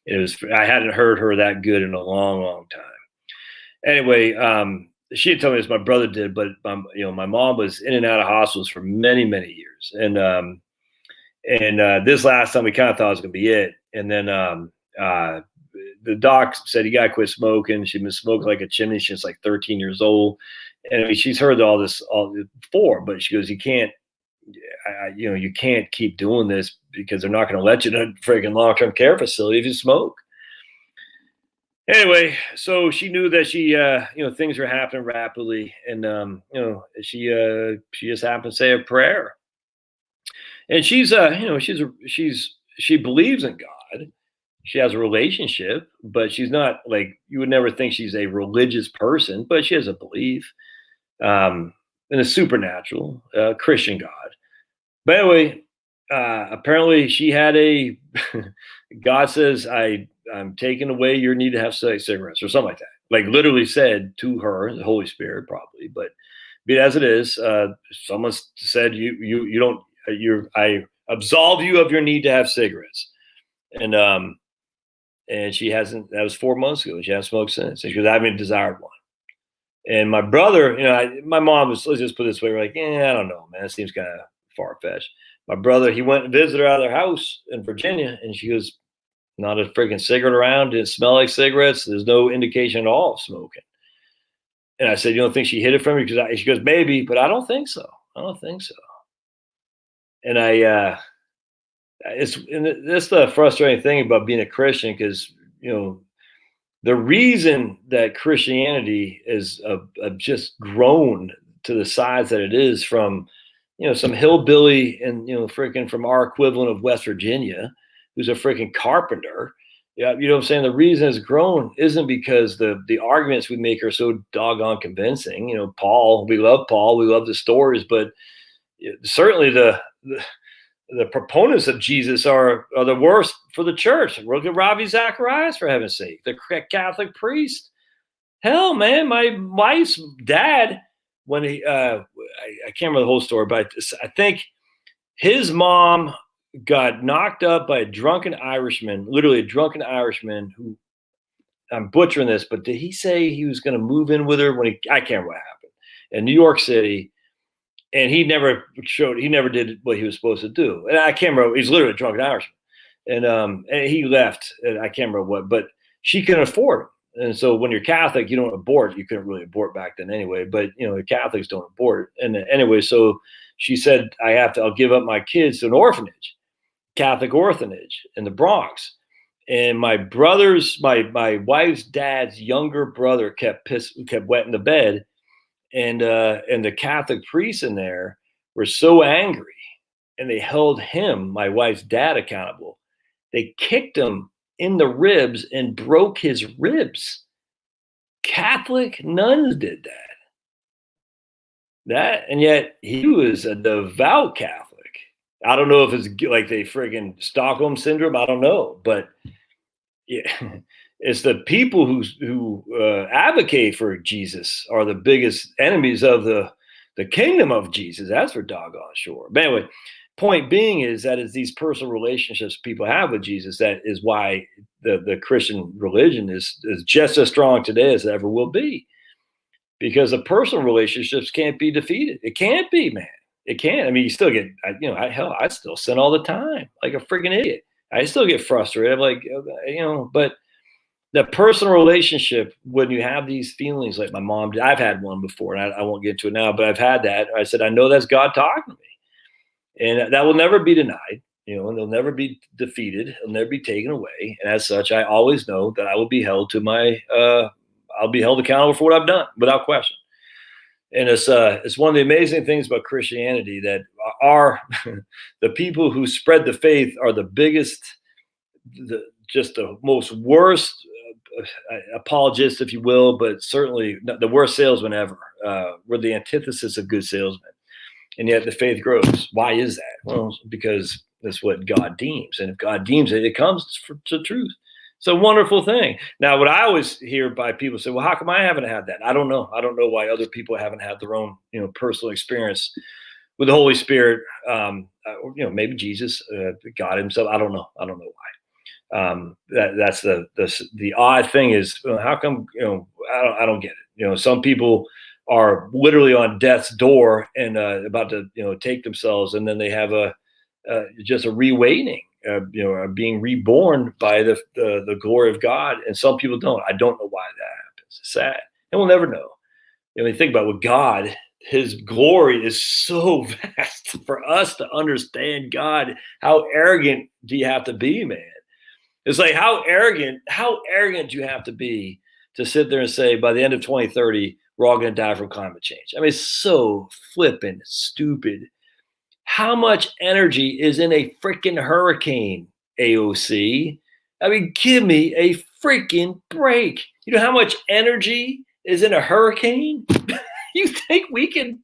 I hadn't heard her that good in a long, long time. Anyway, she had told me this, my brother did, but my mom was in and out of hospitals for many, many years. And this last time we kind of thought it was going to be it. And then the doc said, you got to quit smoking. She'd been smoking like a chimney since like 13 years old. And I mean, she's heard all this before, but she goes, you can't keep doing this because they're not going to let you in a freaking long-term care facility if you smoke. Anyway, so she knew that she, things were happening rapidly, and she just happened to say a prayer, and she believes in God. She has a relationship, but she's not like, you would never think she's a religious person, but she has a belief in a supernatural Christian God. But anyway, apparently she had God says, I'm taking away your need to have cigarettes or something like that. Like literally said to her, the Holy Spirit probably, but be it as it is, someone said I absolve you of your need to have cigarettes. And she hasn't, that was 4 months ago. She hasn't smoked since. And she goes, I haven't desired one. And my brother, my mom was, let's just put it this way, we're like, I don't know, man, it seems kind of far-fetched. My brother, he went and visited her out of their house in Virginia, and she goes, not a freaking cigarette around, didn't smell like cigarettes. There's no indication at all of smoking. And I said, you don't think she hid it from you? Because she goes, maybe, but I don't think so. And that's the frustrating thing about being a Christian, because, the reason that Christianity is just grown to the size that it is from some hillbilly and, freaking from our equivalent of West Virginia, who's a freaking carpenter. Yeah, you know what I'm saying? The reason it's grown isn't because the arguments we make are so doggone convincing. Paul, we love Paul, we love the stories, but certainly the proponents of Jesus are the worst for the church. Look at Ravi Zacharias, for heaven's sake, the Catholic priest. Hell, man, my wife's dad, when he, I can't remember the whole story, but I think his mom got knocked up by a drunken Irishman, literally a drunken Irishman who, I'm butchering this, but did he say he was going to move in with her I can't remember what happened, in New York City. And he never did what he was supposed to do. And I can't remember, he's literally a drunken Irishman. And he left, and I can't remember what, but she couldn't afford it. And so when you're Catholic, you don't abort. You couldn't really abort back then anyway, but the Catholics don't abort. And anyway, so she said, I'll give up my kids to an orphanage, Catholic orphanage in the Bronx. And my wife's dad's younger brother kept wetting the bed. And the Catholic priests in there were so angry, and they held him, my wife's dad, accountable. They kicked him in the ribs and broke his ribs. Catholic nuns did that. And yet he was a devout Catholic. I don't know if it's like they friggin' Stockholm syndrome. I don't know, but yeah. It's the people who advocate for Jesus are the biggest enemies of the kingdom of Jesus. That's for doggone sure. But anyway, point being is that it's these personal relationships people have with Jesus that is why the Christian religion is just as strong today as it ever will be. Because the personal relationships can't be defeated. It can't be, man. It can't. I mean, you still get, I still sin all the time, like a freaking idiot. I still get frustrated. I'm like, but the personal relationship, when you have these feelings like my mom did, I've had one before, and I won't get into it now, but I've had that. I said, I know that's God talking to me, and that will never be denied, and they'll never be defeated. It'll never be taken away. And as such, I always know that I will be held to I'll be held accountable for what I've done without question. And it's one of the amazing things about Christianity that the people who spread the faith are the biggest, just the most worst apologists, if you will, but certainly the worst salesman ever. We're the antithesis of good salesmen. And yet the faith grows. Why is that? Well, because that's what God deems. And if God deems it, it comes to truth. It's a wonderful thing. Now, what I always hear by people say, well, how come I haven't had that? I don't know. I don't know why other people haven't had their own, personal experience with the Holy Spirit. Maybe Jesus, God himself. I don't know. I don't know why. That's the odd thing is, how come, I don't get it. Some people are literally on death's door and about to, take themselves, and then they have just a rewaiting, being reborn by the glory of God. And some people don't. I don't know why that happens. It's sad, and we'll never know. When you think about what God, his glory is so vast for us to understand God. How arrogant do you have to be, man? It's like, how arrogant do you have to be to sit there and say, by the end of 2030, we're all going to die from climate change? I mean, it's so flippin' stupid. How much energy is in a freaking hurricane, AOC? I mean, give me a freaking break. You know how much energy is in a hurricane? You think we can?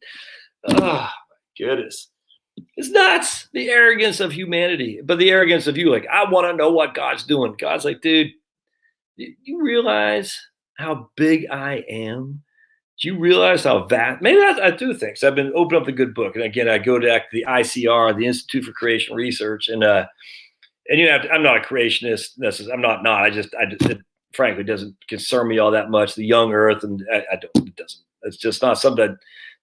Oh, my goodness. It's nuts, the arrogance of humanity, but the arrogance of you, like, I want to know what God's doing. God's like, dude, you realize how big I am? Do you realize how vast? Maybe I do think so. I've been opening up the good book, and again, I go to the ICR, the Institute for Creation Research, and I'm not a creationist necessarily. I'm not. I just it, frankly, doesn't concern me all that much. The young Earth, and I don't. It doesn't. It's just not something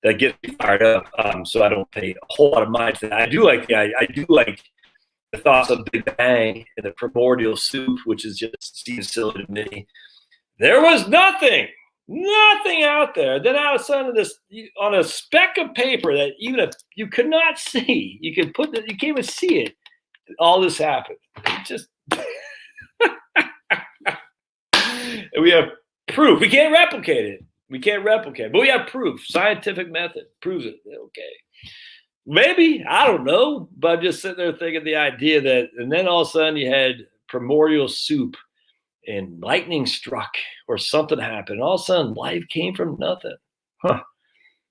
that gets me fired up. So I don't pay a whole lot of mind to that. I do like the thoughts of Big Bang and the primordial soup, which is just seems silly to me. There was nothing out there. Then out of sudden, on a speck of paper that even if you could not see, you can't even see it. All this happened. It just, and we have proof. We can't replicate it. But we have proof. Scientific method proves it. Okay. Maybe, I don't know, but I'm just sitting there thinking the idea that, and then all of a sudden you had primordial soup and lightning struck or something happened. All of a sudden life came from nothing. Huh.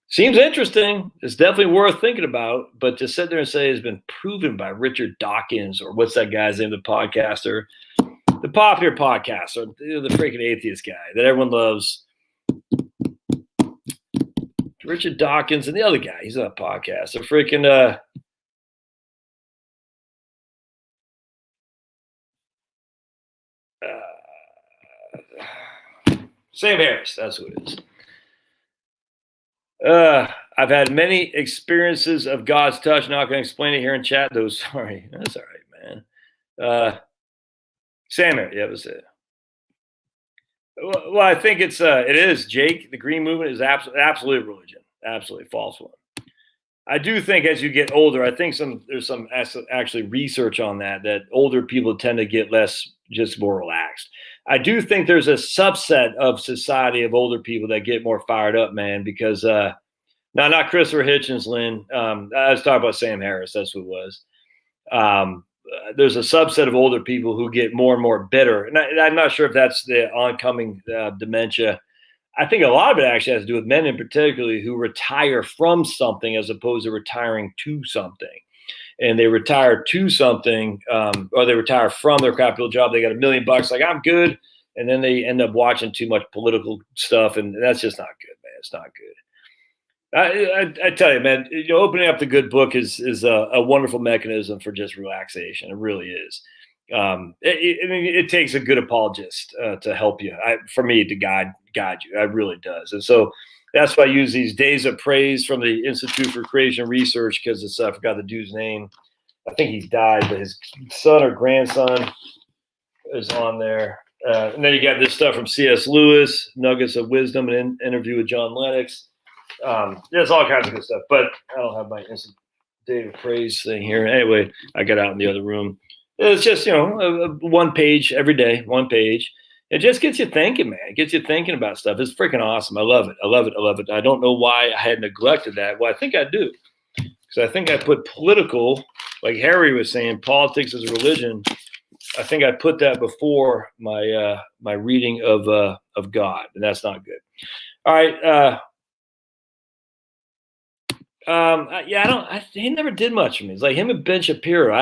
Seems interesting. It's definitely worth thinking about, but to sit there and say it's been proven by Richard Dawkins or what's that guy's name, the podcaster, the popular podcaster, the freaking atheist guy that everyone loves. Richard Dawkins and the other guy, he's not a podcaster. Freaking Sam Harris, that's who it is. I've had many experiences of God's touch. Not going to explain it here in chat, though. Sorry, that's all right, man. Sam Harris, yeah, that's it. Well, I think it is, Jake. The green movement is absolute religion, absolutely false one. I do think as you get older, I think there's some actually research on that older people tend to get just more relaxed. I do think there's a subset of society of older people that get more fired up, man, because not Christopher Hitchens, Lynn. I was talking about Sam Harris. That's who it was. There's a subset of older people who get more and more bitter. And I'm not sure if that's the oncoming dementia. I think a lot of it actually has to do with men in particular who retire from something as opposed to retiring to something. And they retire to something or they retire from their capital job. They got $1 million, like, I'm good. And then they end up watching too much political stuff. And that's just not good, man. It's not good. I tell you, man, opening up the good book is a wonderful mechanism for just relaxation. It really is. It takes a good apologist to help you. For me, to guide you. It really does. And so that's why I use these days of praise from the Institute for Creation Research, because it's I forgot the dude's name. I think he's died, but his son or grandson is on there. And then you got this stuff from C.S. Lewis, Nuggets of Wisdom, an interview with John Lennox. There's all kinds of good stuff, but I don't have my instant day of praise thing here. Anyway, I got out in the other room. It's just, one page every day, one page. It just gets you thinking, man. It gets you thinking about stuff. It's freaking awesome. I love it. I love it. I love it. I don't know why I had neglected that. Well, I think I do. Because I think I put political, like Harry was saying, politics is a religion. I think I put that before my my reading of God, and that's not good. All right. He never did much for me. It's like him and Ben Shapiro.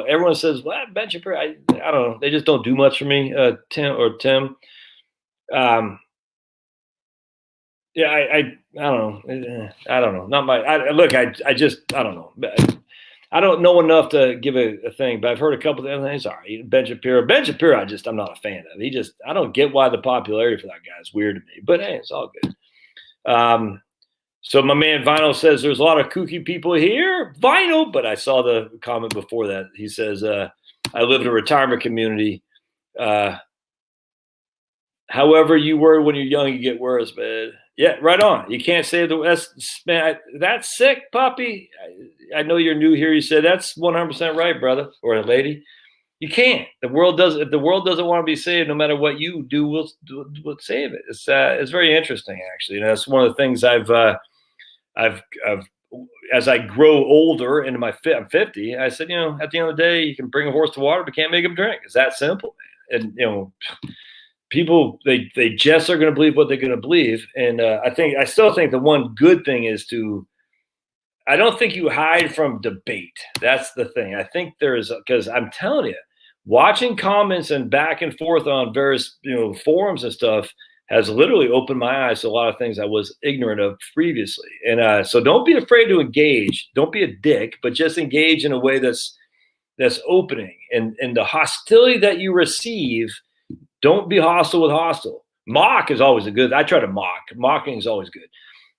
Everyone says, well, Ben Shapiro, I don't know. They just don't do much for me, Tim. I don't know. I don't know. Not my, I just, I don't know. I don't know enough to give a thing, but I've heard a couple of things. All right, Ben Shapiro, I'm not a fan of. I don't get why the popularity for that guy is weird to me, but hey, it's all good. So my man Vinyl says there's a lot of kooky people here. Vinyl, but I saw the comment before that. He says, I live in a retirement community. However you were when you're young, you get worse, man. Yeah, right on. You can't say that's sick, puppy. I know you're new here. You said that's 100% right, brother or lady. You can't. If the world doesn't want to be saved, no matter what you do, we'll save it. It's very interesting, actually. That's one of the things I've as I grow older into I'm 50, I said, at the end of the day, you can bring a horse to water, but can't make him drink. It's that simple, man. And people they just are going to believe what they're going to believe. And I still think the one good thing is I don't think you hide from debate. That's the thing. I think because I'm telling you, watching comments and back and forth on various forums and stuff has literally opened my eyes to a lot of things I was ignorant of previously. And so don't be afraid to engage. Don't be a dick, but just engage in a way that's opening. And the hostility that you receive, don't be hostile with hostile. Mock is always I try to mock. Mocking is always good.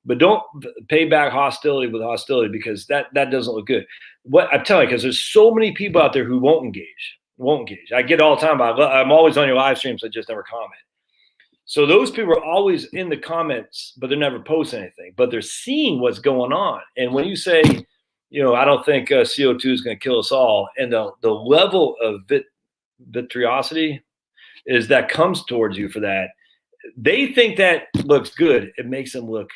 But don't pay back hostility with hostility, because that doesn't look good. What I'm telling you, because there's so many people out there who won't engage. I get all the time. I'm always on your live streams. I just never comment. So those people are always in the comments, but they're never posting anything. But they're seeing what's going on. And when you say, I don't think CO2 is going to kill us all, and the level of vitriosity is that comes towards you for that, they think that looks good. It makes them look.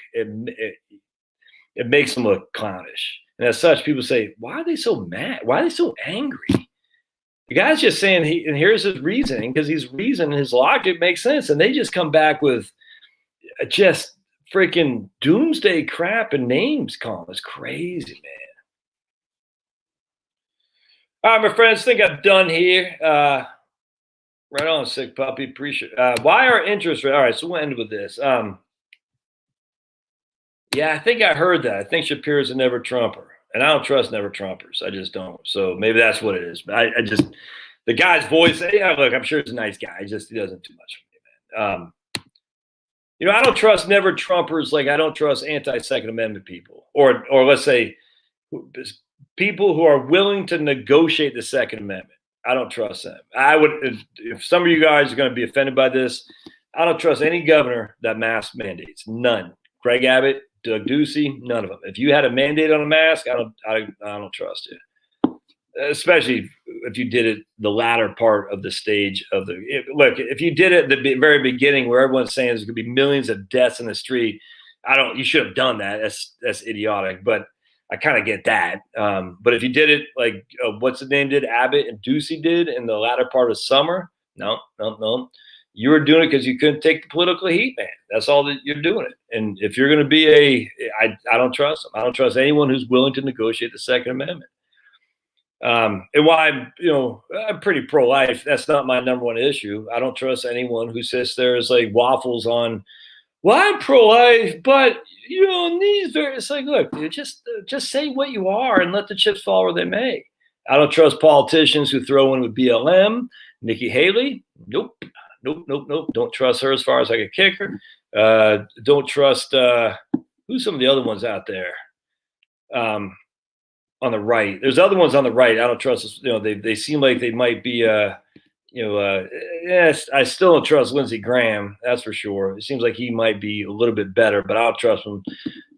it makes them look clownish. And as such, people say, why are they so mad? Why are they so angry? The guy's just saying, and here's his reasoning, because his logic makes sense. And they just come back with just freaking doomsday crap and names calling. It's crazy, man. All right, my friends, think I'm done here. Right on, sick puppy. Appreciate it. Why are interest rates? All right, so we'll end with this. Yeah, I think I heard that. I think Shapiro's a never Trumper. And I don't trust never Trumpers. I just don't. So maybe that's what it is. But I just, the guy's voice, yeah, look, I'm sure he's a nice guy. He doesn't do much for me, man. I don't trust never Trumpers like I don't trust anti-Second Amendment people. Or let's say people who are willing to negotiate the Second Amendment. I don't trust them. I would, if some of you guys are going to be offended by this, I don't trust any governor that mask mandates. None. Greg Abbott, Doug Ducey, none of them. If you had a mandate on a mask, I don't trust you. Especially if you did it the latter part of the stage of the look. If you did it at the very beginning, where everyone's saying there's going to be millions of deaths in the street, you should have done that. That's idiotic. But I kind of get that. But if you did it like what's the name did, Abbott and Ducey did in the latter part of summer, no. You were doing it because you couldn't take the political heat, man. That's all that you're doing it. And if you're going to be I don't trust them. I don't trust anyone who's willing to negotiate the Second Amendment. And why I'm pretty pro-life. That's not my number one issue. I don't trust anyone who sits there as like waffles on, well, I'm pro-life, but it's like, look, dude, just say what you are and let the chips fall where they may. I don't trust politicians who throw in with BLM, Nikki Haley. Nope. Don't trust her as far as I could kick her. Don't trust who's some of the other ones out there on the right. There's other ones on the right. I don't trust. They seem like they might be. Yes, I still don't trust Lindsey Graham. That's for sure. It seems like he might be a little bit better, but I don't trust him.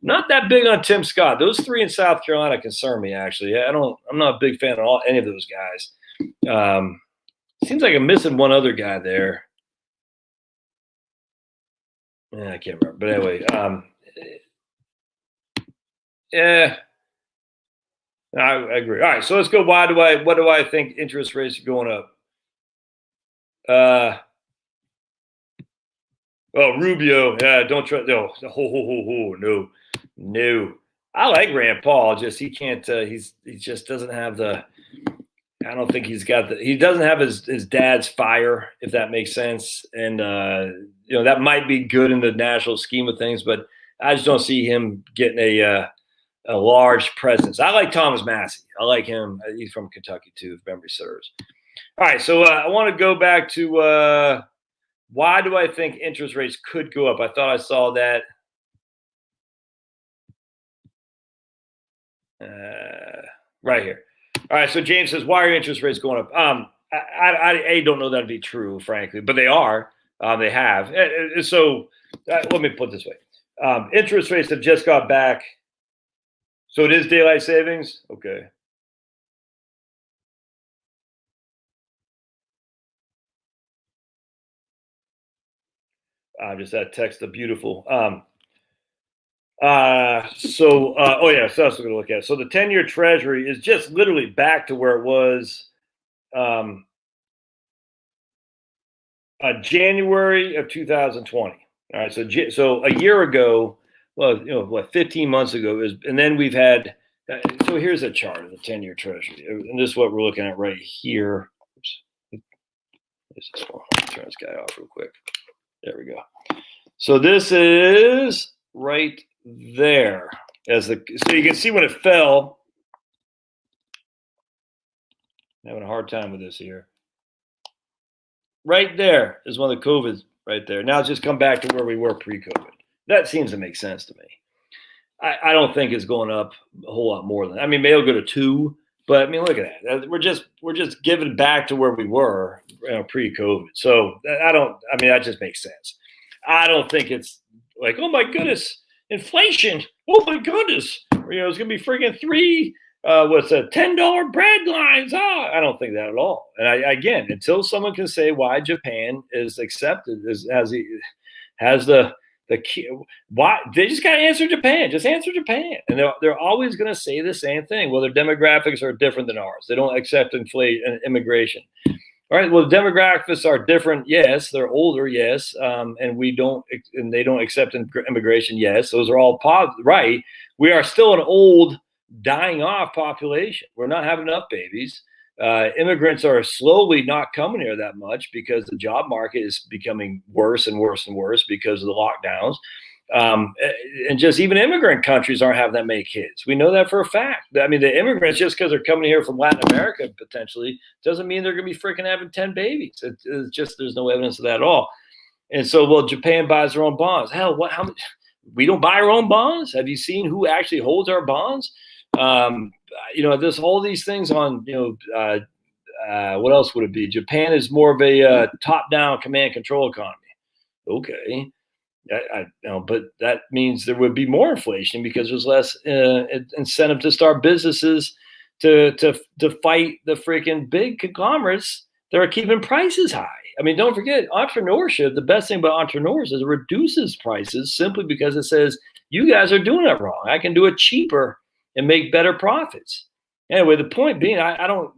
Not that big on Tim Scott. Those three in South Carolina concern me. Actually, I'm not a big fan of any of those guys. Seems like I'm missing one other guy there. I can't remember. But anyway, yeah, I agree. All right, so let's go. What do I think interest rates are going up? Rubio. Yeah, don't trust. No. I like Rand Paul. Just he can't. He just doesn't have the. I don't think he's got he doesn't have his dad's fire, if that makes sense. And, that might be good in the national scheme of things, but I just don't see him getting a large presence. I like Thomas Massey. I like him. He's from Kentucky too, if memory serves. All right. So I want to go back to why do I think interest rates could go up? I thought I saw that. Right here. All right, so James says, why are interest rates going up? I don't know that to be true, frankly, but they are. They have. So let me put it this way. Interest rates have just got back. So it is daylight savings? Okay. Just that text, the beautiful. So that's what we're going to look at. So the 10-year Treasury is just literally back to where it was January of 2020. All right, so a year ago, 15 months ago and then we've had. So here's a chart of the 10-year Treasury, and this is what we're looking at right here. Oops. Turn this guy off real quick. There we go. So this is right there so you can see when it fell. I'm having a hard time with this here. Right there is one of the COVID right there. Now it's just come back to where we were pre-COVID. That seems to make sense to me. I don't think it's going up a whole lot more than that. I mean, maybe it'll go to 2, but I mean, look at that. We're just giving back to where we were pre-COVID. So that just makes sense. I don't think it's like, oh my goodness, inflation. Oh my goodness. It's going to be freaking $10 bread lines. I don't think that at all. And until someone can say why Japan is accepted has the The key, why they just got to answer Japan. Just answer Japan, and they're always going to say the same thing. Well, their demographics are different than ours. They don't accept immigration. All right. Well, the demographics are different. Yes, they're older. Yes, and they don't accept immigration. Yes, those are all right. We are still an old, dying off population. We're not having enough babies. Immigrants are slowly not coming here that much because the job market is becoming worse and worse and worse because of the lockdowns. And just even immigrant countries aren't having that many kids. We know that for a fact. I mean, the immigrants, just because they're coming here from Latin America potentially, doesn't mean they're going to be freaking having 10 babies. It's just, there's no evidence of that at all. And so, well, Japan buys their own bonds. Hell, how much? We don't buy our own bonds. Have you seen who actually holds our bonds? There's all these things on, what else would it be? Japan is more of a top-down command control economy. Okay. But that means there would be more inflation because there's less incentive to start businesses to fight the freaking big conglomerates that are keeping prices high. I mean, don't forget, entrepreneurship, the best thing about entrepreneurs is it reduces prices simply because it says, you guys are doing it wrong. I can do it cheaper and make better profits. Anyway, the point being,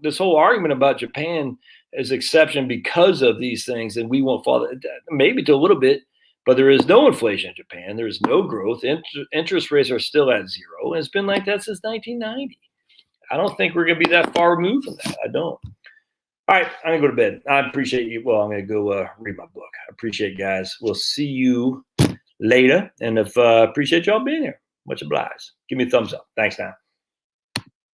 this whole argument about Japan is exception because of these things, and we won't follow, maybe to a little bit, but there is no inflation in Japan. There is no growth. Interest rates are still at zero, and it's been like that since 1990. I don't think we're going to be that far removed from that. I don't. All right, I'm going to go to bed. I appreciate you. Well, I'm going to go read my book. I appreciate you guys. We'll see you later, and appreciate y'all being here. Much obliged. Give me a thumbs up. Thanks now.